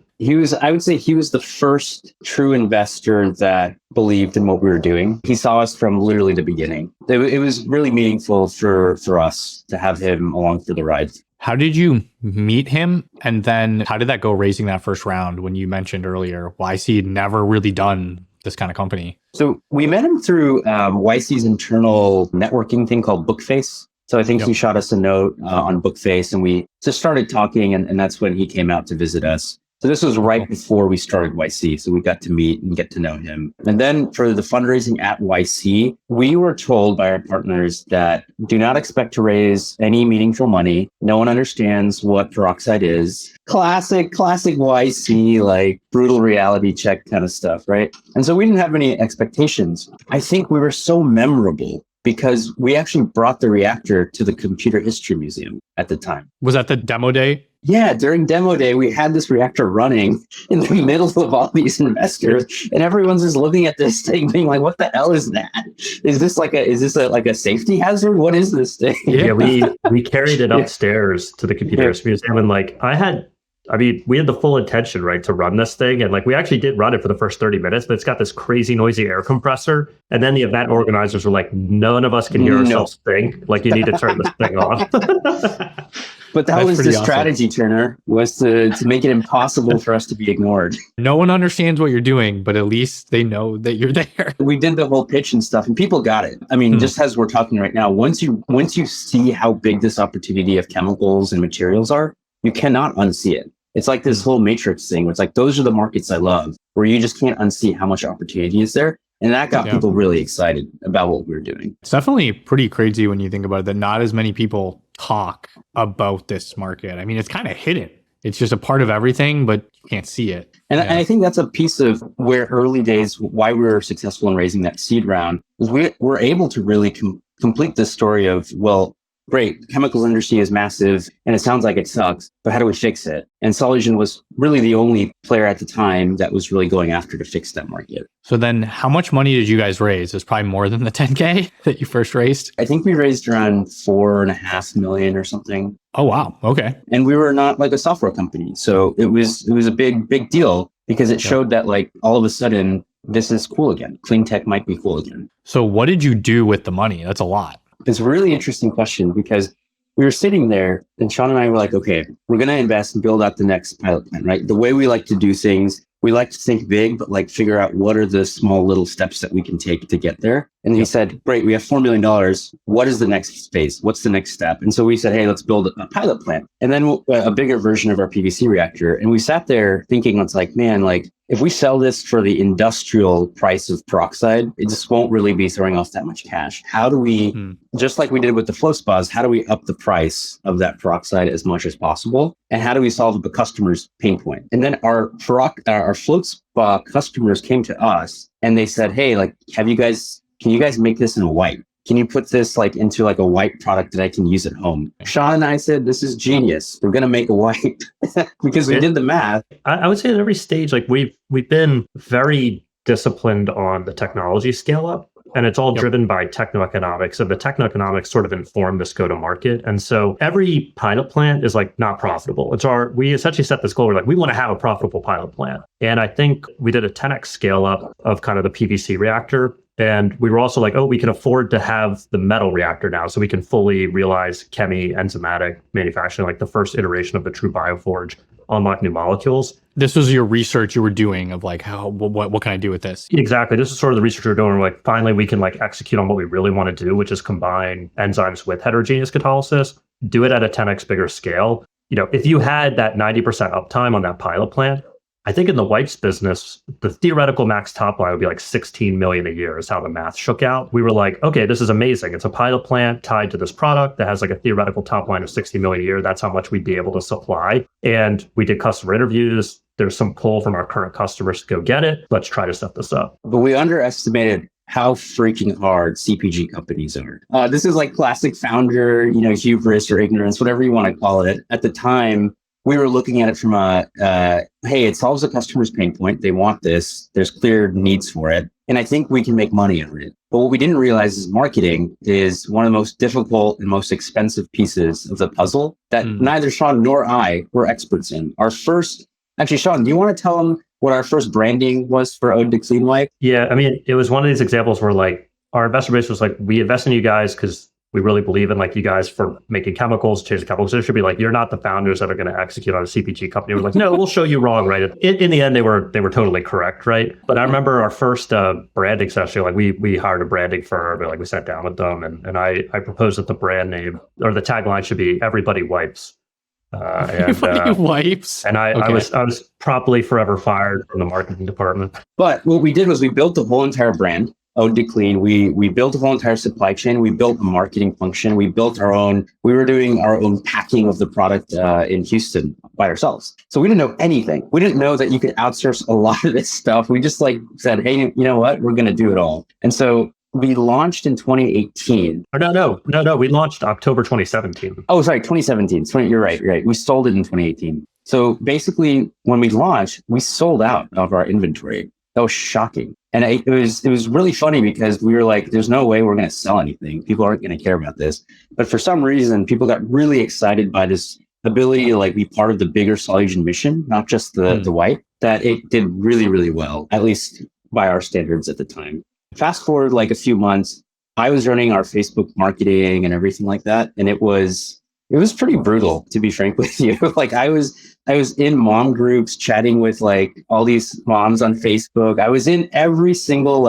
Speaker 2: I would say he was the first true investor that believed in what we were doing. He saw us from literally the beginning. It was really meaningful for us to have him along for the ride.
Speaker 3: How did you meet him? And then how did that go raising that first round when you mentioned earlier YC had never really done this kind of company?
Speaker 2: So we met him through YC's internal networking thing called Bookface. So I think he shot us a note on Bookface and we just started talking and that's when he came out to visit us. So this was right before we started YC. So we got to meet and get to know him. And then for the fundraising at YC, we were told by our partners that do not expect to raise any meaningful money. No one understands what peroxide is. Classic YC, like brutal reality check kind of stuff, right? And so we didn't have any expectations. I think we were so memorable because we actually brought the reactor to the Computer History Museum at the time.
Speaker 3: Was that the demo day?
Speaker 2: Yeah, during demo day, we had this reactor running in the middle of all these investors, and everyone's just looking at this thing, being like, "What the hell is that? Is this like a safety hazard? What is this thing?"
Speaker 1: Yeah, we carried it upstairs to the Computer History Museum, and we had the full intention, right, to run this thing. And we actually did run it for the first 30 minutes, but it's got this crazy noisy air compressor. And then the event organizers were like, none of us can hear ourselves think. You need to turn this thing off.
Speaker 2: But that was the strategy, Turner, was to make it impossible for us to be ignored.
Speaker 3: No one understands what you're doing, but at least they know that you're there.
Speaker 2: We did the whole pitch and stuff, and people got it. I mean, just as we're talking right now, once you see how big this opportunity of chemicals and materials are, you cannot unsee it. It's like this whole matrix thing where it's like, those are the markets I love, where you just can't unsee how much opportunity is there. And that got people really excited about what we were doing.
Speaker 3: It's definitely pretty crazy when you think about it, that not as many people talk about this market. I mean, it's kind of hidden. It's just a part of everything, but you can't see it.
Speaker 2: And I think that's a piece of where early days, why we were successful in raising that seed round, was we were able to really complete this story of, well, great, the chemicals industry is massive and it sounds like it sucks, but how do we fix it? And Solugen was really the only player at the time that was really going after to fix that market.
Speaker 3: So then how much money did you guys raise? It's probably more than the 10K that you first raised.
Speaker 2: I think we raised around 4.5 million or something.
Speaker 3: Oh, wow. Okay.
Speaker 2: And we were not like a software company. So it was a big deal because it showed that all of a sudden, this is cool again. Clean tech might be cool again.
Speaker 3: So what did you do with the money? That's a lot.
Speaker 2: It's a really interesting question because we were sitting there and Sean and I were like, okay, we're going to invest and build out the next pilot plant, right? The way we like to do things, we like to think big, but figure out what are the small little steps that we can take to get there. And he said, great, we have $4 million. What is the next phase? What's the next step? And so we said, hey, let's build a pilot plant and then a bigger version of our PVC reactor. And we sat there thinking, it's like, man, if we sell this for the industrial price of peroxide, it just won't really be throwing off that much cash. How do we, just like we did with the flow spas, how do we up the price of that peroxide as much as possible? And how do we solve the customer's pain point? And then our float spa customers came to us and they said, hey, can you guys make this in white? Can you put this into a white product that I can use at home? Sean and I said, this is genius. We're going to make a white because we did the math.
Speaker 1: I would say at every stage, we've been very disciplined on the technology scale up, and it's all driven by techno-economics. And the techno-economics sort of inform this go-to-market. And so every pilot plant is not profitable. We essentially set this goal. We're we want to have a profitable pilot plant. And I think we did a 10x scale up of kind of the PVC reactor. And we were also we can afford to have the metal reactor now, so we can fully realize enzymatic manufacturing, the first iteration of the true bioforge unlock new molecules.
Speaker 3: This was your research you were doing of like, what can I do with this?
Speaker 1: Exactly. This is sort of the research we're doing. Like, finally, we can like execute on what we really want to do, which is combine enzymes with heterogeneous catalysis, do it at a 10x bigger scale. If you had that 90% uptime on that pilot plant, I think in the wipes business, the theoretical max top line would be like 16 million a year is how the math shook out. We were like, okay, this is amazing. It's a pilot plant tied to this product that has like a theoretical top line of 60 million a year. That's how much we'd be able to supply. And we did customer interviews. There's some pull from our current customers to go get it. Let's try to set this up.
Speaker 2: But we underestimated how freaking hard CPG companies are. This is like classic founder, hubris or ignorance, whatever you want to call it. At the time, we were looking at it from hey, it solves the customer's pain point. They want this. There's clear needs for it. And I think we can make money on it. But what we didn't realize is marketing is one of the most difficult and most expensive pieces of the puzzle that neither Sean nor I were experts in. Actually, Sean, do you want to tell them what our first branding was for Ode to Clean Wipe?
Speaker 1: Yeah, I mean, it was one of these examples where like our investor base was like, we invest in you guys because we really believe in like you guys for making chemicals, changing chemicals. So it should be like, you're not the founders that are going to execute on a CPG company. We're like, no, we'll show you wrong, right? In the end, they were totally correct, right? But I remember our first branding session, like we hired a branding firm, but like we sat down with them and I proposed that the brand name or the tagline should be "Everybody Wipes."
Speaker 3: Everybody wipes.
Speaker 1: And I was promptly forever fired from the marketing department.
Speaker 2: But what we did was we built the whole entire brand. Ode to Clean. We built a whole entire supply chain. We built a marketing function. We were doing our own packing of the product in Houston by ourselves. So we didn't know anything. We didn't know that you could outsource a lot of this stuff. We just like said, hey, you know what? We're going to do it all. And so we launched in 2018.
Speaker 1: No. We launched October 2017.
Speaker 2: Oh, sorry, 2017. You're right. We sold it in 2018. So basically, when we launched, we sold out of our inventory. That was shocking. And it was really funny because we were like, there's no way we're going to sell anything. People aren't going to care about this. But for some reason, people got really excited by this ability to like be part of the bigger Solugen mission, not just the wipe, that it did really, really well, at least by our standards at the time. Fast forward like a few months, I was running our Facebook marketing and everything like that. And it was pretty brutal, to be frank with you. Like I was in mom groups chatting with like all these moms on Facebook. I was in every single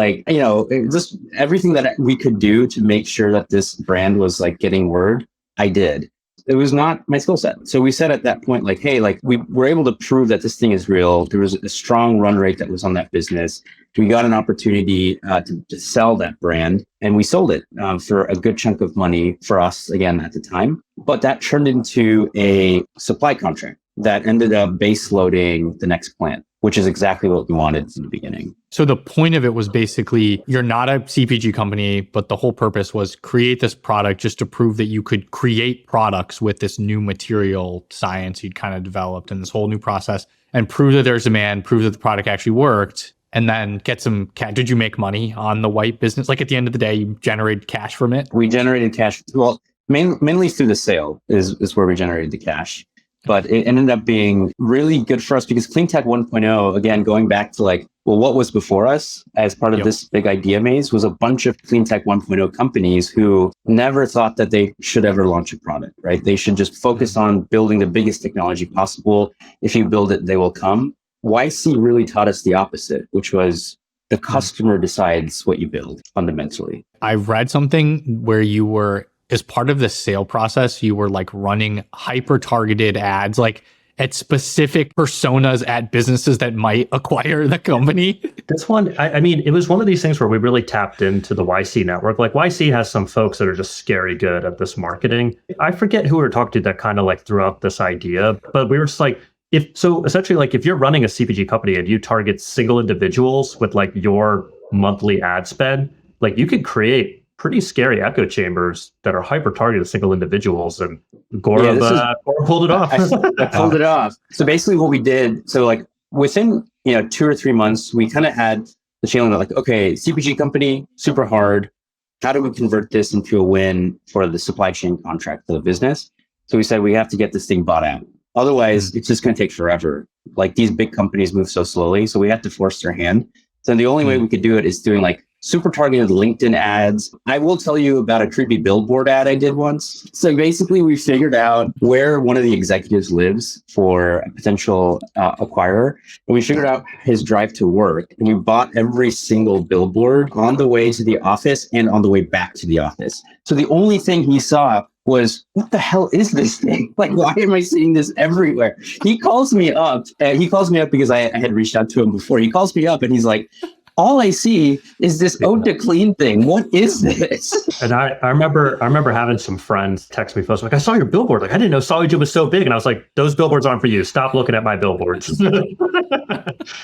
Speaker 2: just everything that we could do to make sure that this brand was like getting word. I did. It was not my skill set. So we said at that point, like, hey, like we were able to prove that this thing is real. There was a strong run rate that was on that business. We got an opportunity to sell that brand and we sold it for a good chunk of money for us again at the time. But that turned into a supply contract that ended up base loading the next plant, which is exactly what we wanted from the beginning.
Speaker 3: So the point of it was basically, you're not a CPG company, but the whole purpose was create this product just to prove that you could create products with this new material science you'd kind of developed and this whole new process and prove that there's demand, prove that the product actually worked, and then get some cash. Did you make money on the white business? Like at the end of the day, you generated cash from it?
Speaker 2: We generated cash. Well, mainly through the sale is where we generated the cash. But it ended up being really good for us because Clean Tech 1.0, again, going back to like, well, what was before us as part of this big idea maze was a bunch of Clean Tech 1.0 companies who never thought that they should ever launch a product, right? They should just focus on building the biggest technology possible. If you build it, they will come. YC really taught us the opposite, which was the customer decides what you build fundamentally.
Speaker 3: I read something where you were, as part of the sale process, you were like running hyper-targeted ads, like at specific personas at businesses that might acquire the company.
Speaker 1: This one, I mean, it was one of these things where we really tapped into the YC network. Like YC has some folks that are just scary good at this marketing. I forget who we were talking to that kind of like threw out this idea, but we were just like, essentially like if you're running a CPG company and you target single individuals with like your monthly ad spend, like you could create pretty scary echo chambers that are hyper targeted single individuals, and Gaurab pulled it off.
Speaker 2: I pulled it off. So basically what we did, so like within 2 or 3 months, we kind of had the feeling that like, okay, CPG company, super hard. How do we convert this into a win for the supply chain contract for the business? So we said we have to get this thing bought out. Otherwise, it's just going to take forever. Like these big companies move so slowly, so we had to force their hand. So the only way we could do it is doing like super targeted LinkedIn ads. I will tell you about a creepy billboard ad I did once. So basically, we figured out where one of the executives lives for a potential acquirer. And we figured out his drive to work. And we bought every single billboard on the way to the office and on the way back to the office. So the only thing he saw was, what the hell is this thing? Like, why am I seeing this everywhere? He calls me up. He calls me up because I had reached out to him before. He calls me up and he's like, all I see is this ode to clean thing. What is this?
Speaker 1: And I remember having some friends text me first, like, I saw your billboard. Like, I didn't know Solugen was so big. And I was like, those billboards aren't for you. Stop looking at my billboards.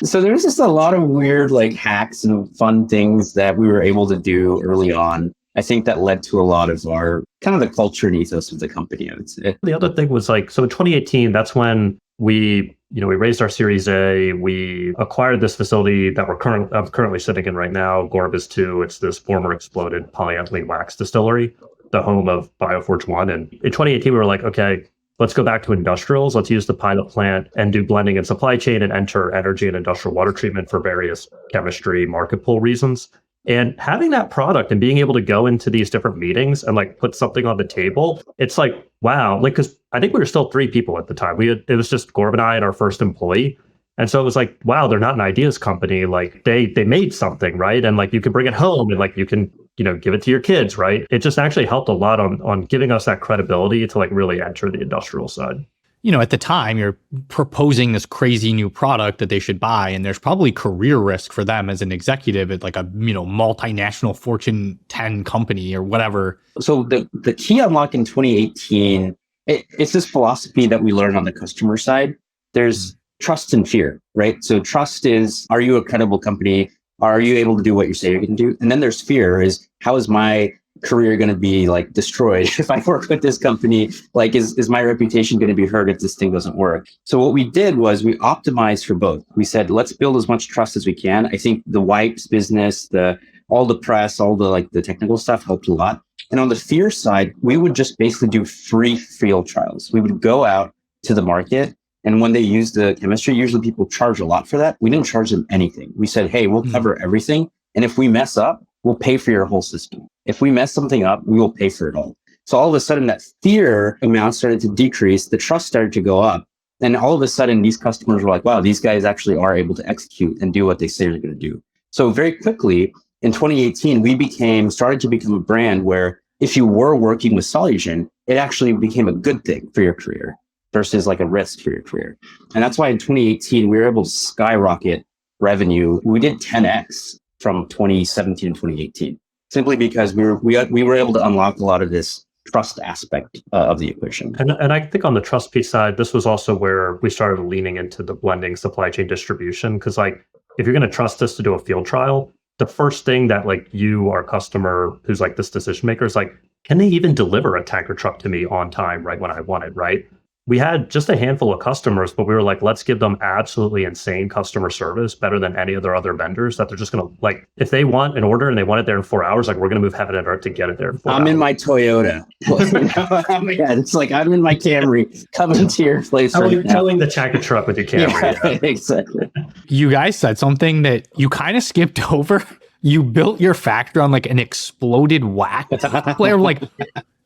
Speaker 2: So there's just a lot of weird like hacks and fun things that we were able to do early on. I think that led to a lot of our kind of the culture and ethos of the company, I would say.
Speaker 1: The other thing was like, so in 2018, that's when we raised our Series A. We acquired this facility that I'm currently sitting in right now. Gaurab is too. It's this former exploded polyethylene wax distillery, the home of Bioforge One. And in 2018, we were like, okay, let's go back to industrials. Let's use the pilot plant and do blending and supply chain and enter energy and industrial water treatment for various chemistry market pull reasons. And having that product and being able to go into these different meetings and like put something on the table, it's like, wow, like, because I think we were still 3 people at the time. It was just Gaurab and I and our first employee. And so it was like, wow, they're not an ideas company. Like they made something, right? And like you can bring it home and like you can, give it to your kids, right? It just actually helped a lot on giving us that credibility to like really enter the industrial side.
Speaker 3: At the time, you're proposing this crazy new product that they should buy, and there's probably career risk for them as an executive at like a, multinational Fortune 10 company or whatever.
Speaker 2: So the key unlock in 2018, it's this philosophy that we learned on the customer side. There's trust and fear, right? So trust is, are you a credible company? Are you able to do what you say you're going to do? And then there's fear is, how is my career going to be like destroyed if I work with this company? Like, is my reputation going to be hurt if this thing doesn't work? So what we did was we optimized for both. We said, let's build as much trust as we can. I think the wipes business, all the press, all the technical stuff helped a lot. And on the fear side, we would just basically do free field trials. We would go out to the market. And when they use the chemistry, usually people charge a lot for that. We didn't charge them anything. We said, hey, we'll cover everything. And if we mess up, we'll pay for your whole system. If we mess something up, we will pay for it all. So all of a sudden that fear amount started to decrease. The trust started to go up. And all of a sudden these customers were like, wow, these guys actually are able to execute and do what they say they're going to do. So very quickly in 2018, we started to become a brand where if you were working with Solugen, it actually became a good thing for your career versus like a risk for your career. And that's why in 2018, we were able to skyrocket revenue. We did 10x from 2017 and 2018, simply because we were able to unlock a lot of this trust aspect of the equation.
Speaker 1: And I think on the trust piece side, this was also where we started leaning into the blending supply chain distribution. Because like, if you're going to trust us to do a field trial, the first thing that like you, our customer, who's like this decision maker, is like, can they even deliver a tanker truck to me on time, right when I want it, right? We had just a handful of customers, but we were like, let's give them absolutely insane customer service, better than any of their other vendors, that they're just going to like, if they want an order and they want it there in 4 hours, like we're going to move heaven and earth to get it there in 4 hours.
Speaker 2: I'm in my Toyota. Yeah, it's like I'm in my Camry coming to your place
Speaker 1: Towing the tanker truck with your Camry.
Speaker 2: Yeah, exactly.
Speaker 3: You guys said something that you kind of skipped over. You built your factory on like an exploded wax player. Like,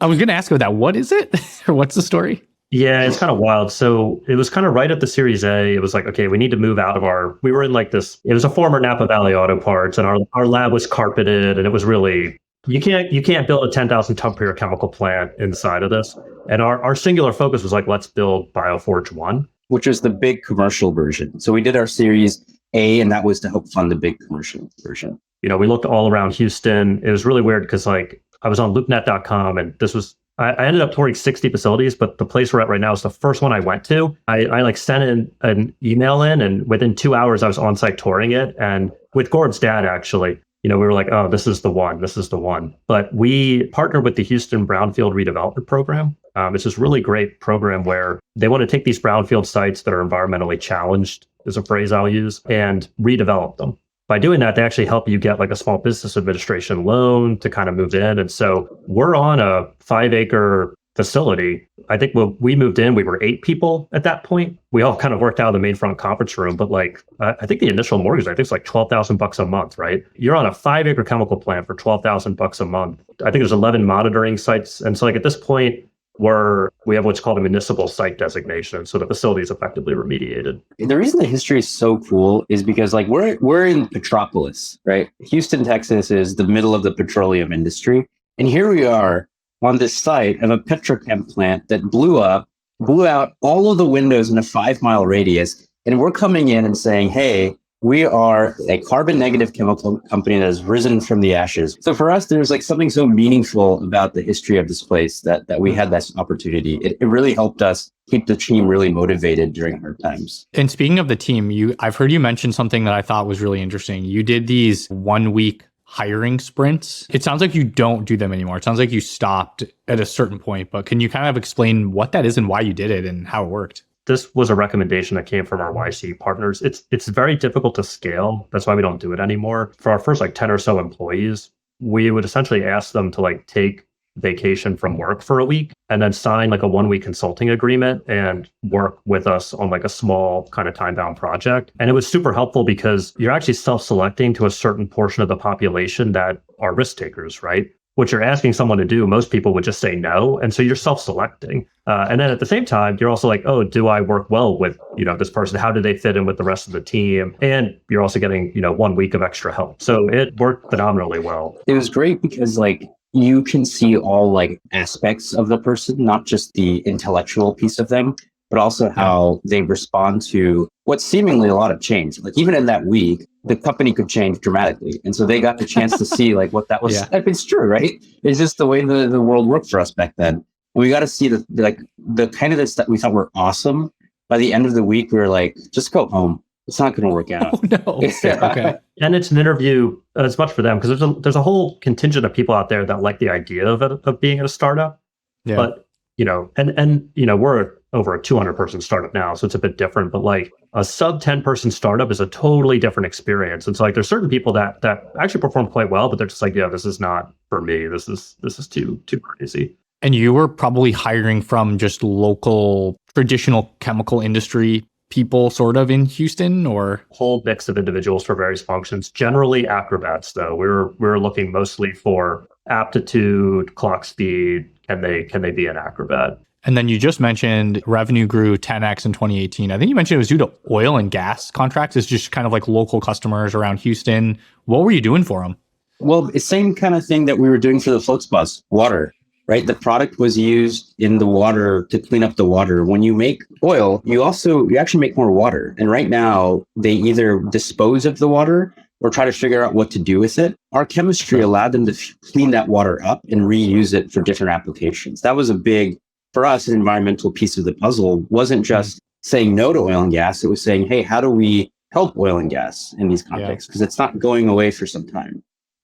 Speaker 3: I was going to ask about that. What is it? Or what's the story?
Speaker 1: Yeah, it's kind of wild. So it was kind of right at the Series A. It was like, okay, we need to move out of we were in like this, it was a former Napa Valley Auto Parts, and our lab was carpeted, and it was really, you can't build a 10,000 ton per year chemical plant inside of this. And our singular focus was like, let's build Bioforge One,
Speaker 2: which was the big commercial version. So we did our Series A, and that was to help fund the big commercial version.
Speaker 1: We looked all around Houston. It was really weird because like I was on loopnet.com, and this was, I ended up touring 60 facilities, but the place we're at right now is the first one I went to. I like sent an email in, and within 2 hours I was on site touring it. And with Gaurab's dad, actually, we were like, oh, this is the one. But we partnered with the Houston Brownfield Redevelopment Program. It's this really great program where they want to take these brownfield sites that are environmentally challenged, is a phrase I'll use, and redevelop them. By doing that, they actually help you get like a small business administration loan to kind of move in. And so we're on a 5-acre facility. I think when we moved in, we were 8 people at that point. We all kind of worked out of the main front conference room, but like, I think the initial mortgage, I think it's like $12,000 a month, right? You're on a 5-acre chemical plant for $12,000 a month. I think there's 11 monitoring sites. And so like at this point, we have what's called a municipal site designation. So the facility is effectively remediated.
Speaker 2: The reason the history is so cool is because like we're in Petropolis, right? Houston, Texas is the middle of the petroleum industry. And here we are on this site of a petrochem plant that blew out all of the windows in a 5-mile radius. And we're coming in and saying, hey, we are a carbon negative chemical company that has risen from the ashes. So for us, there's like something so meaningful about the history of this place that we had that opportunity. It really helped us keep the team really motivated during hard times.
Speaker 3: And speaking of the team, I've heard you mention something that I thought was really interesting. You did these 1-week hiring sprints. It sounds like you don't do them anymore. It sounds like you stopped at a certain point, but can you kind of explain what that is and why you did it and how it worked?
Speaker 1: This was a recommendation that came from our YC partners. It's very difficult to scale. That's why we don't do it anymore. For our first like 10 or so employees, we would essentially ask them to like take vacation from work for a week and then sign like a 1-week consulting agreement and work with us on like a small kind of time-bound project. And it was super helpful because you're actually self-selecting to a certain portion of the population that are risk takers, right? What you're asking someone to do, most people would just say no. And so you're self-selecting. And then at the same time, you're also like, oh, do I work well with, this person? How do they fit in with the rest of the team? And you're also getting, 1 week of extra help. So it worked phenomenally well.
Speaker 2: It was great because like you can see all like aspects of the person, not just the intellectual piece of them, but also how they respond to what's seemingly a lot of change. Like even in that week, the company could change dramatically. And so they got the chance to see like what that was. Yeah. It's true, right? It's just the way the world worked for us back then. And we got to see the candidates that we thought were awesome. By the end of the week, we were like, just go home. It's not going to work out.
Speaker 3: Oh, no. Okay.
Speaker 1: And it's an interview as much for them because there's a whole contingent of people out there that like the idea of being at a startup. Yeah. But, we're over a 200-person startup now, so it's a bit different. But like a sub 10-person startup is a totally different experience. And so like there's certain people that actually perform quite well, but they're just like, yeah, this is not for me. This is too crazy.
Speaker 3: And you were probably hiring from just local traditional chemical industry people sort of in Houston, or
Speaker 1: whole mix of individuals for various functions, generally acrobats though. We're looking mostly for aptitude, clock speed. Can they be an acrobat?
Speaker 3: And then you just mentioned revenue grew 10x in 2018. I think you mentioned it was due to oil and gas contracts. It's just kind of like local customers around Houston. What were you doing for them?
Speaker 2: Well, it's the same kind of thing that we were doing for the float spas, water, right? The product was used in the water to clean up the water. When you make oil, you actually make more water. And right now they either dispose of the water or try to figure out what to do with it. Our chemistry allowed them to clean that water up and reuse it for different applications. That was a big, for us, an environmental piece of the puzzle. Wasn't just saying no to oil and gas. It was saying, hey, how do we help oil and gas in these contexts? Because it's not going away for some time.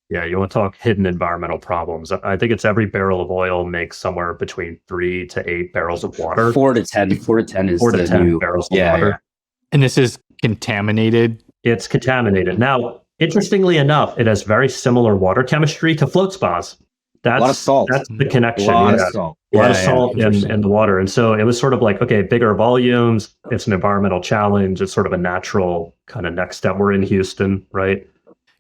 Speaker 1: Yeah, you want to talk hidden environmental problems. I think it's every barrel of oil makes somewhere between 3 to 8 barrels of water.
Speaker 2: 4 to 10 is 4 to 10
Speaker 1: new barrels of water. Yeah.
Speaker 3: And this is contaminated?
Speaker 1: It's contaminated. Now, interestingly enough, it has very similar water chemistry to float spas.
Speaker 2: A lot of salt.
Speaker 1: That's the connection.
Speaker 2: A lot of salt.
Speaker 1: A lot of salt in the water. And so it was sort of like, okay, bigger volumes. It's an environmental challenge. It's sort of a natural kind of next step. We're in Houston, right?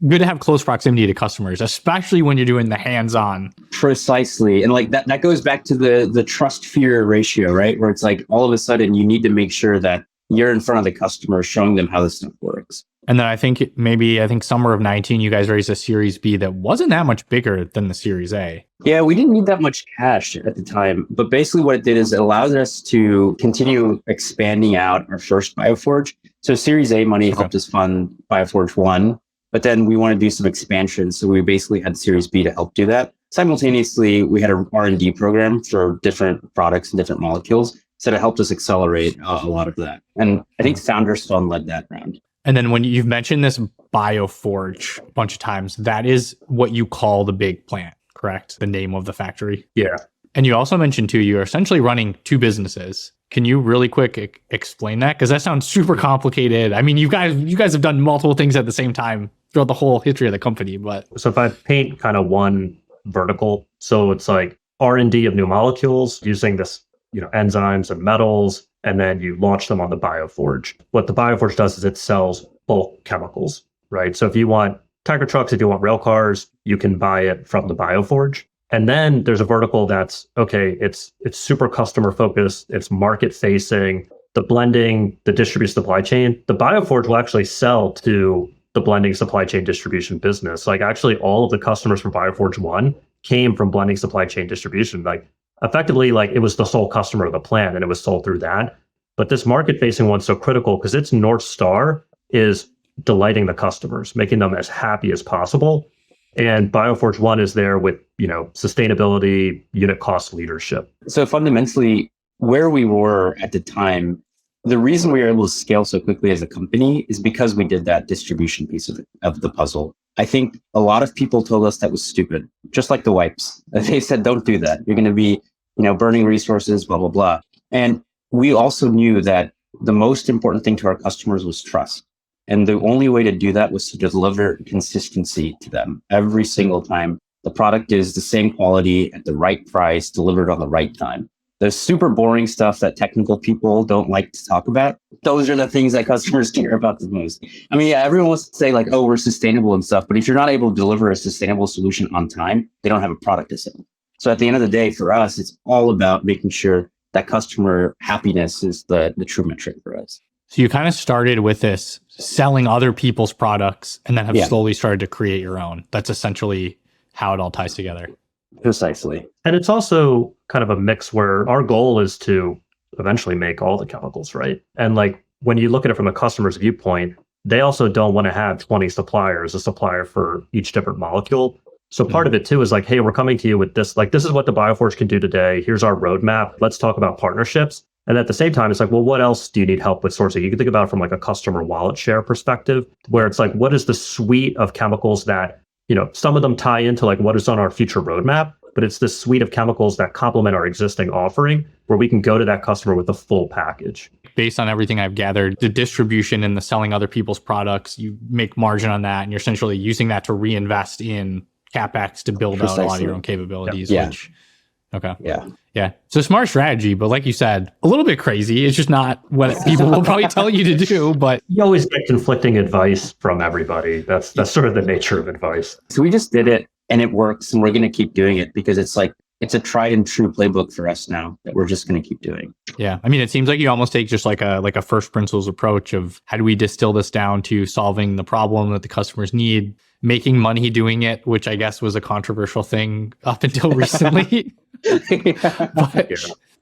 Speaker 3: Good to have close proximity to customers, especially when you're doing the hands-on.
Speaker 2: Precisely. And like that goes back to the trust-fear ratio, right? Where it's like all of a sudden you need to make sure that you're in front of the customer showing them how this stuff works.
Speaker 3: And then I think summer of 19, you guys raised a Series B that wasn't that much bigger than the Series A.
Speaker 2: Yeah, we didn't need that much cash at the time. But basically what it did is it allowed us to continue expanding out our first BioForge. So Series A money helped us fund BioForge 1. But then we want to do some expansion. So we basically had Series B to help do that. Simultaneously, we had an R&D program for different products and different molecules. So it helped us accelerate a lot of that. And I think Founders Fund led that round.
Speaker 3: And then when you've mentioned this BioForge a bunch of times, that is what you call the big plant, correct? The name of the factory?
Speaker 1: Yeah.
Speaker 3: And you also mentioned too, you're essentially running 2 businesses. Can you really quick explain that? Because that sounds super complicated. I mean, you guys have done multiple things at the same time throughout the whole history of the company. But
Speaker 1: so if I paint kind of one vertical, so it's like R&D of new molecules using this, enzymes and metals, and then you launch them on the Bioforge. What the Bioforge does is it sells bulk chemicals, right? So if you want Tiger trucks, if you want rail cars, you can buy it from the Bioforge. And then there's a vertical that's, okay, it's super customer focused, it's market facing, the blending, the distribution supply chain. The Bioforge will actually sell to the blending supply chain distribution business. Like actually all of the customers from Bioforge 1 came from blending supply chain distribution. Like effectively, like it was the sole customer of the plant and it was sold through that. But this market facing one's so critical because its North Star is delighting the customers, making them as happy as possible. And Bioforge 1 is there with, sustainability, unit cost leadership.
Speaker 2: So fundamentally, where we were at the time, the reason we were able to scale so quickly as a company is because we did that distribution piece of the puzzle. I think a lot of people told us that was stupid, just like the wipes. They said, don't do that. You're going to be, burning resources, blah, blah, blah. And we also knew that the most important thing to our customers was trust. And the only way to do that was to deliver consistency to them every single time. The product is the same quality at the right price, delivered on the right time. The super boring stuff that technical people don't like to talk about, those are the things that customers care about the most. I mean, yeah, everyone wants to say like, oh, we're sustainable and stuff. But if you're not able to deliver a sustainable solution on time, they don't have a product to sell. So at the end of the day, for us, it's all about making sure that customer happiness is the true metric for us.
Speaker 3: So you kind of started with this selling other people's products and then have slowly started to create your own. That's essentially how it all ties together.
Speaker 2: Precisely.
Speaker 1: And it's also kind of a mix where our goal is to eventually make all the chemicals, right? And like when you look at it from a customer's viewpoint, they also don't want to have 20 suppliers, a supplier for each different molecule. So part of it too is like, hey, we're coming to you with this, like, this is what the Bioforge can do today. Here's our roadmap. Let's talk about partnerships. And at the same time, it's like, well, what else do you need help with sourcing? You can think about it from like a customer wallet share perspective, where it's like, what is the suite of chemicals that, some of them tie into like what is on our future roadmap, but it's this suite of chemicals that complement our existing offering where we can go to that customer with the full package.
Speaker 3: Based on everything I've gathered, the distribution and the selling other people's products, you make margin on that and you're essentially using that to reinvest in CapEx to build out a lot of your own capabilities.
Speaker 2: Yeah.
Speaker 3: Okay.
Speaker 2: Yeah.
Speaker 3: Yeah. It's a smart strategy, but like you said, a little bit crazy. It's just not what people will probably tell you to do, but
Speaker 1: you always get conflicting advice from everybody. That's sort of the nature of advice.
Speaker 2: So we just did it and it works and we're going to keep doing it because it's a tried and true playbook for us now that we're just going to keep doing.
Speaker 3: Yeah. I mean, it seems like you almost take just like a first principles approach of how do we distill this down to solving the problem that the customers need, making money doing it, which I guess was a controversial thing up until recently.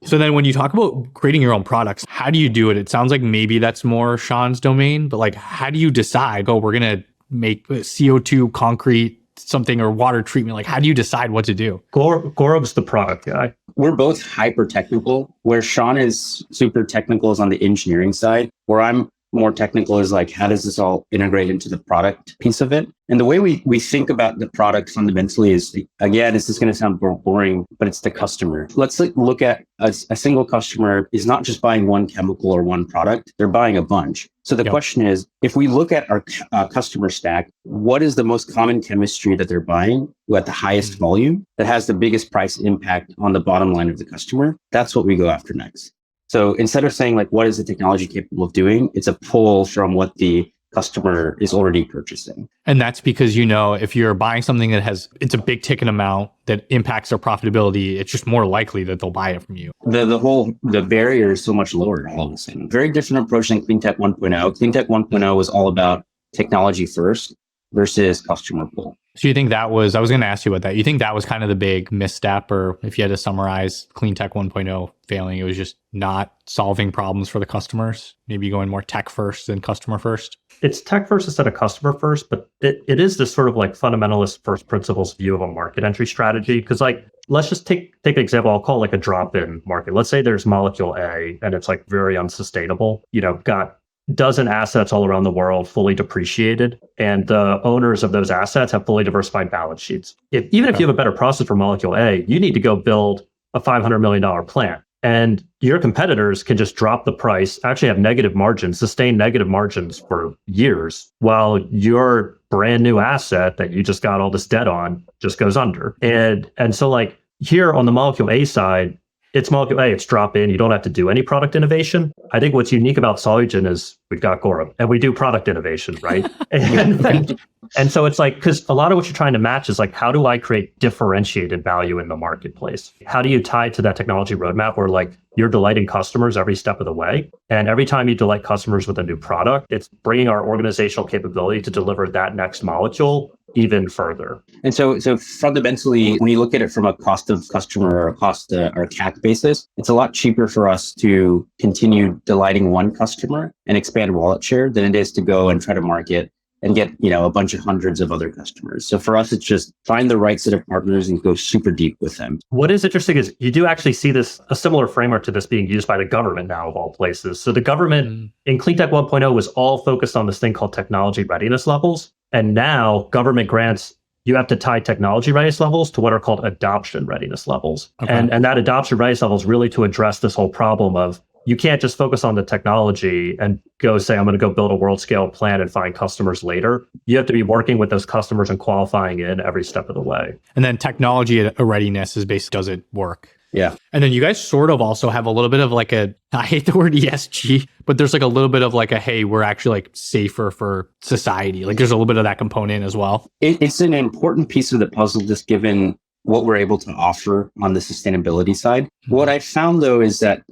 Speaker 3: So then when you talk about creating your own products, how do you do it? It sounds like maybe that's more Sean's domain, but like, how do you decide, we're going to make CO2 concrete something or water treatment? Like, how do you decide what to do?
Speaker 1: Gaurab's the product guy.
Speaker 2: We're both hyper technical, where Sean is super technical is on the engineering side, where I'm more technical is like, how does this all integrate into the product piece of it? And the way we think about the product fundamentally is, again, this is going to sound boring, but it's the customer. Let's look at a single customer is not just buying one chemical or one product, they're buying a bunch. So the question is, if we look at our customer stack, what is the most common chemistry that they're buying at the highest volume that has the biggest price impact on the bottom line of the customer? That's what we go after next. So instead of saying like, what is the technology capable of doing? It's a pull from what the customer is already purchasing.
Speaker 3: And that's because, if you're buying something that it's a big ticket amount that impacts their profitability, it's just more likely that they'll buy it from you.
Speaker 2: The barrier is so much lower all of a sudden. Very different approach than Cleantech 1.0. Cleantech 1.0 was all about technology first versus customer pull.
Speaker 3: So you think I was going to ask you about that. You think that was kind of the big misstep, or if you had to summarize Cleantech 1.0 failing, it was just not solving problems for the customers, maybe going more tech first than customer first?
Speaker 1: It's tech first instead of customer first, but it is this sort of like fundamentalist first principles view of a market entry strategy. Because like, let's just take an example. I'll call it like a drop-in market. Let's say there's molecule A and it's like very unsustainable, got dozen assets all around the world fully depreciated, and the owners of those assets have fully diversified balance sheets. Even if you have a better process for molecule A, you need to go build a $500 million plant. And your competitors can just drop the price, actually have negative margins, sustain negative margins for years, while your brand new asset that you just got all this debt on just goes under. And so like Here on the molecule A side, it's molecule A, it's drop in. You don't have to do any product innovation. I think what's unique about Solugen is we've got Gaurab and we do product innovation, right? And so it's like, because a lot of what you're trying to match is like, how do I create differentiated value in the marketplace? How do you tie to that technology roadmap where like you're delighting customers every step of the way? And every time you delight customers with a new product, it's bringing our organizational capability to deliver that next molecule even further.
Speaker 2: And so fundamentally, when you look at it from a cost of customer or a cost or CAC basis, it's a lot cheaper for us to continue delighting one customer and expand wallet share than it is to go and try to market and get, a bunch of hundreds of other customers. So for us, it's just find the right set of partners and go super deep with them.
Speaker 1: What is interesting is you do actually see a similar framework to this being used by the government now of all places. So the government in Cleantech 1.0 was all focused on this thing called technology readiness levels. And now government grants, you have to tie technology readiness levels to what are called adoption readiness levels. Okay. And that adoption readiness level is really to address this whole problem of you can't just focus on the technology and go say, I'm going to go build a world scale plan and find customers later. You have to be working with those customers and qualifying in every step of the way.
Speaker 3: And then technology readiness is basically, does it work?
Speaker 2: Yeah.
Speaker 3: And then you guys sort of also have a little bit of like I hate the word ESG, but there's like a little bit of like hey, we're actually like safer for society. Like there's a little bit of that component as well.
Speaker 2: It's an important piece of the puzzle, just given what we're able to offer on the sustainability side. What I found though is that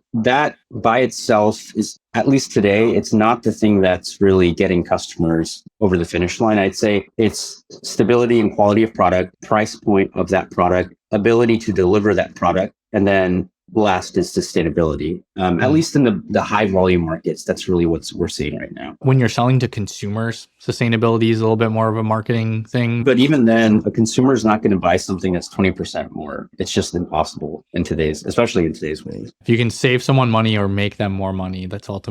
Speaker 2: by itself is, at least today, it's not the thing that's really getting customers over the finish line. I'd say it's stability and quality of product, price point of that product, ability to deliver that product, and then last is sustainability. At least in the high volume markets, that's really what we're seeing right now.
Speaker 3: When you're selling to consumers, sustainability is a little bit more of a marketing thing.
Speaker 2: But even then, a consumer is not going to buy something that's 20% more. It's just impossible especially in today's world.
Speaker 3: If you can save someone money or make them more money, that's all that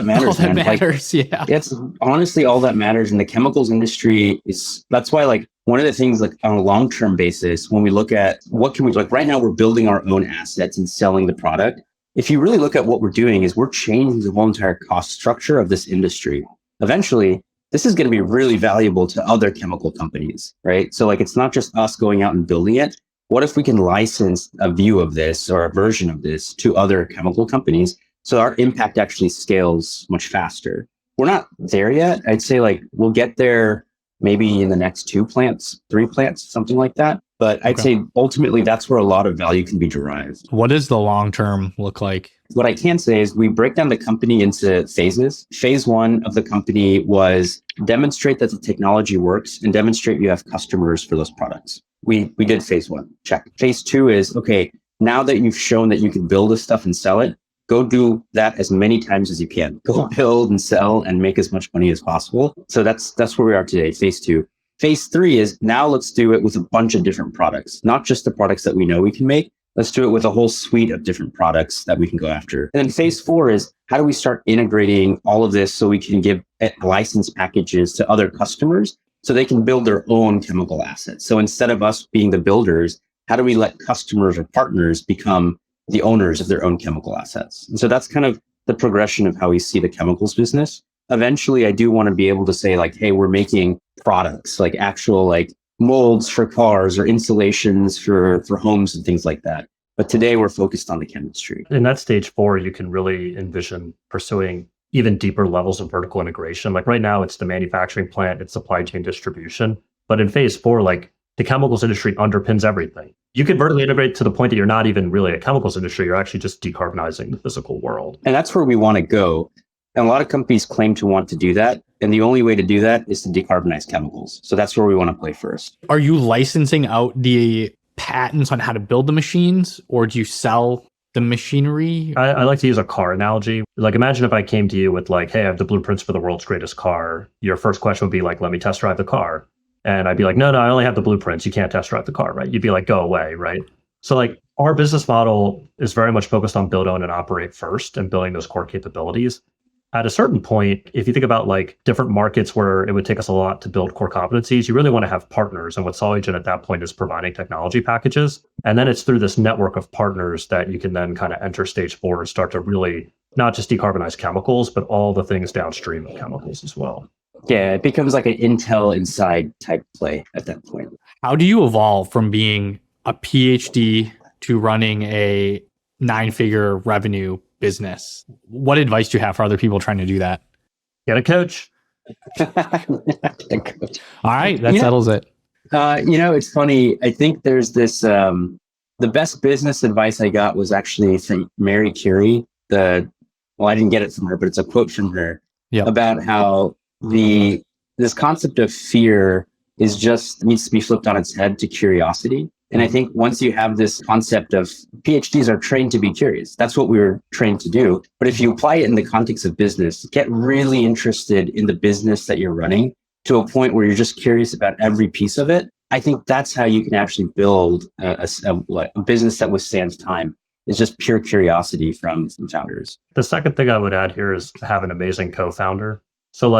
Speaker 3: matters.
Speaker 2: All that
Speaker 3: matters, yeah.
Speaker 2: It's honestly all that matters. In the chemicals industry, that's why like one of the things like on a long-term basis, when we look at what can we like right now, we're building our own assets and selling the product. If you really look at what we're doing is we're changing the whole entire cost structure of this industry. Eventually, this is going to be really valuable to other chemical companies, right? So like, it's not just us going out and building it. What if we can license a view of this or a version of this to other chemical companies so our impact actually scales much faster? We're not there yet. I'd say like we'll get there maybe in the next 2 plants, 3 plants, something like that. But I'd say ultimately that's where a lot of value can be derived.
Speaker 3: What does the long term look like?
Speaker 2: What I can say is we break down the company into phases. Phase 1 of the company was demonstrate that the technology works and demonstrate you have customers for those products. We did phase 1, check. Phase 2 is, okay, now that you've shown that you can build this stuff and sell it, go do that as many times as you can. Go build and sell and make as much money as possible. So that's where we are today, phase 2. Phase 3 is now let's do it with a bunch of different products, not just the products that we know we can make. Let's do it with a whole suite of different products that we can go after. And then phase 4 is how do we start integrating all of this so we can give license packages to other customers so they can build their own chemical assets. So instead of us being the builders, how do we let customers or partners become the owners of their own chemical assets? And so that's kind of the progression of how we see the chemicals business. Eventually, I do want to be able to say like, hey, we're making products, like actual like molds for cars or insulations for homes and things like that. But today we're focused on the chemistry.
Speaker 1: In that stage 4, you can really envision pursuing even deeper levels of vertical integration. Like right now, it's the manufacturing plant, it's supply chain distribution. But in phase 4, like the chemicals industry underpins everything. You can vertically integrate to the point that you're not even really a chemicals industry. You're actually just decarbonizing the physical world.
Speaker 2: And that's where we want to go. And a lot of companies claim to want to do that. And the only way to do that is to decarbonize chemicals. So that's where we want to play first.
Speaker 3: Are you licensing out the patents on how to build the machines, or do you sell the machinery?
Speaker 1: I like to use a car analogy. Like imagine if I came to you with like, hey, I have the blueprints for the world's greatest car. Your first question would be like, let me test drive the car. And I'd be like, no, I only have the blueprints. You can't test drive the car, right? You'd be like, go away, right? So like our business model is very much focused on build, own, and operate first and building those core capabilities. At a certain point, if you think about like different markets where it would take us a lot to build core competencies, you really want to have partners. And what Solugen at that point is providing technology packages. And then it's through this network of partners that you can then kind of enter stage 4 and start to really not just decarbonize chemicals, but all the things downstream of chemicals as well.
Speaker 2: Yeah, it becomes like an Intel inside type play at that point.
Speaker 3: How do you evolve from being a PhD to running a 9-figure revenue business. What advice do you have for other people trying to do that?
Speaker 1: Get a coach.
Speaker 3: All right, that settles it.
Speaker 2: It's funny. I think there's this, the best business advice I got was actually from Mary Curie. I didn't get it from her, but it's a quote from her about how this concept of fear needs to be flipped on its head to curiosity. And I think once you have this concept of PhDs are trained to be curious, that's what we were trained to do. But if you apply it in the context of business, get really interested in the business that you're running to a point where you're just curious about every piece of it. I think that's how you can actually build a business that withstands time. It's just pure curiosity from founders.
Speaker 1: The second thing I would add here is have an amazing co-founder. So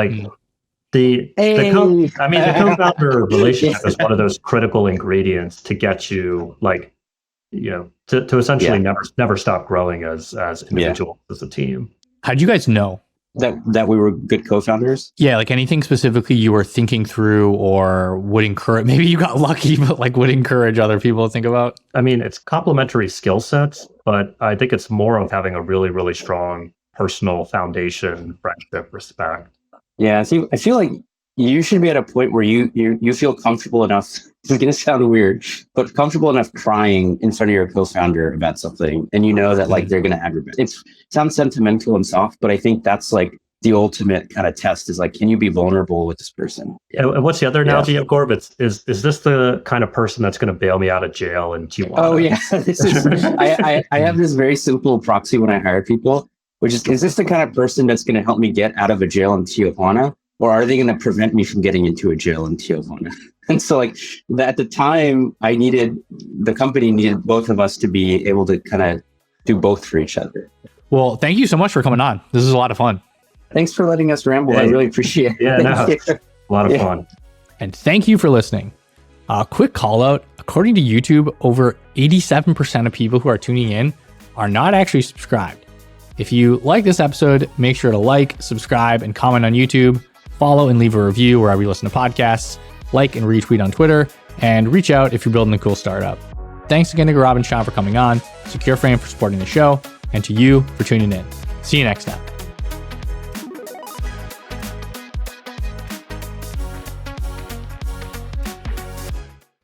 Speaker 1: the co-founder relationship is one of those critical ingredients to get you to essentially never stop growing as individuals, as a team.
Speaker 3: How did you guys know
Speaker 2: that we were good co-founders?
Speaker 3: Yeah, like anything specifically you were thinking through or would encourage, maybe you got lucky, but would encourage other people to think about?
Speaker 1: I mean, it's complementary skill sets, but I think it's more of having a really, really strong personal foundation, friendship, respect.
Speaker 2: Yeah, I feel like you should be at a point where you feel comfortable enough. This is going to sound weird, but comfortable enough crying in front of your co-founder about something, and you know that they're going to aggravate. It sounds sentimental and soft, but I think that's the ultimate kind of test is can you be vulnerable with this person?
Speaker 1: And what's the other analogy of Gaurab? Is this the kind of person that's going to bail me out of jail in Tijuana?
Speaker 2: Oh yeah, this is. I have this very simple proxy when I hire people, which is this the kind of person that's going to help me get out of a jail in Tijuana? Or are they going to prevent me from getting into a jail in Tijuana? And so at the time, the company needed both of us to be able to kind of do both for each other.
Speaker 3: Well, thank you so much for coming on. This is a lot of fun.
Speaker 2: Thanks for letting us ramble. I really appreciate it.
Speaker 1: Yeah, a lot of fun.
Speaker 3: And thank you for listening. A quick call out. According to YouTube, over 87% of people who are tuning in are not actually subscribed. If you like this episode, make sure to like, subscribe, and comment on YouTube. Follow and leave a review wherever you listen to podcasts, like and retweet on Twitter, and reach out if you're building a cool startup. Thanks again to Gaurab and Sean for coming on, Secure Frame for supporting the show, and to you for tuning in. See you next time.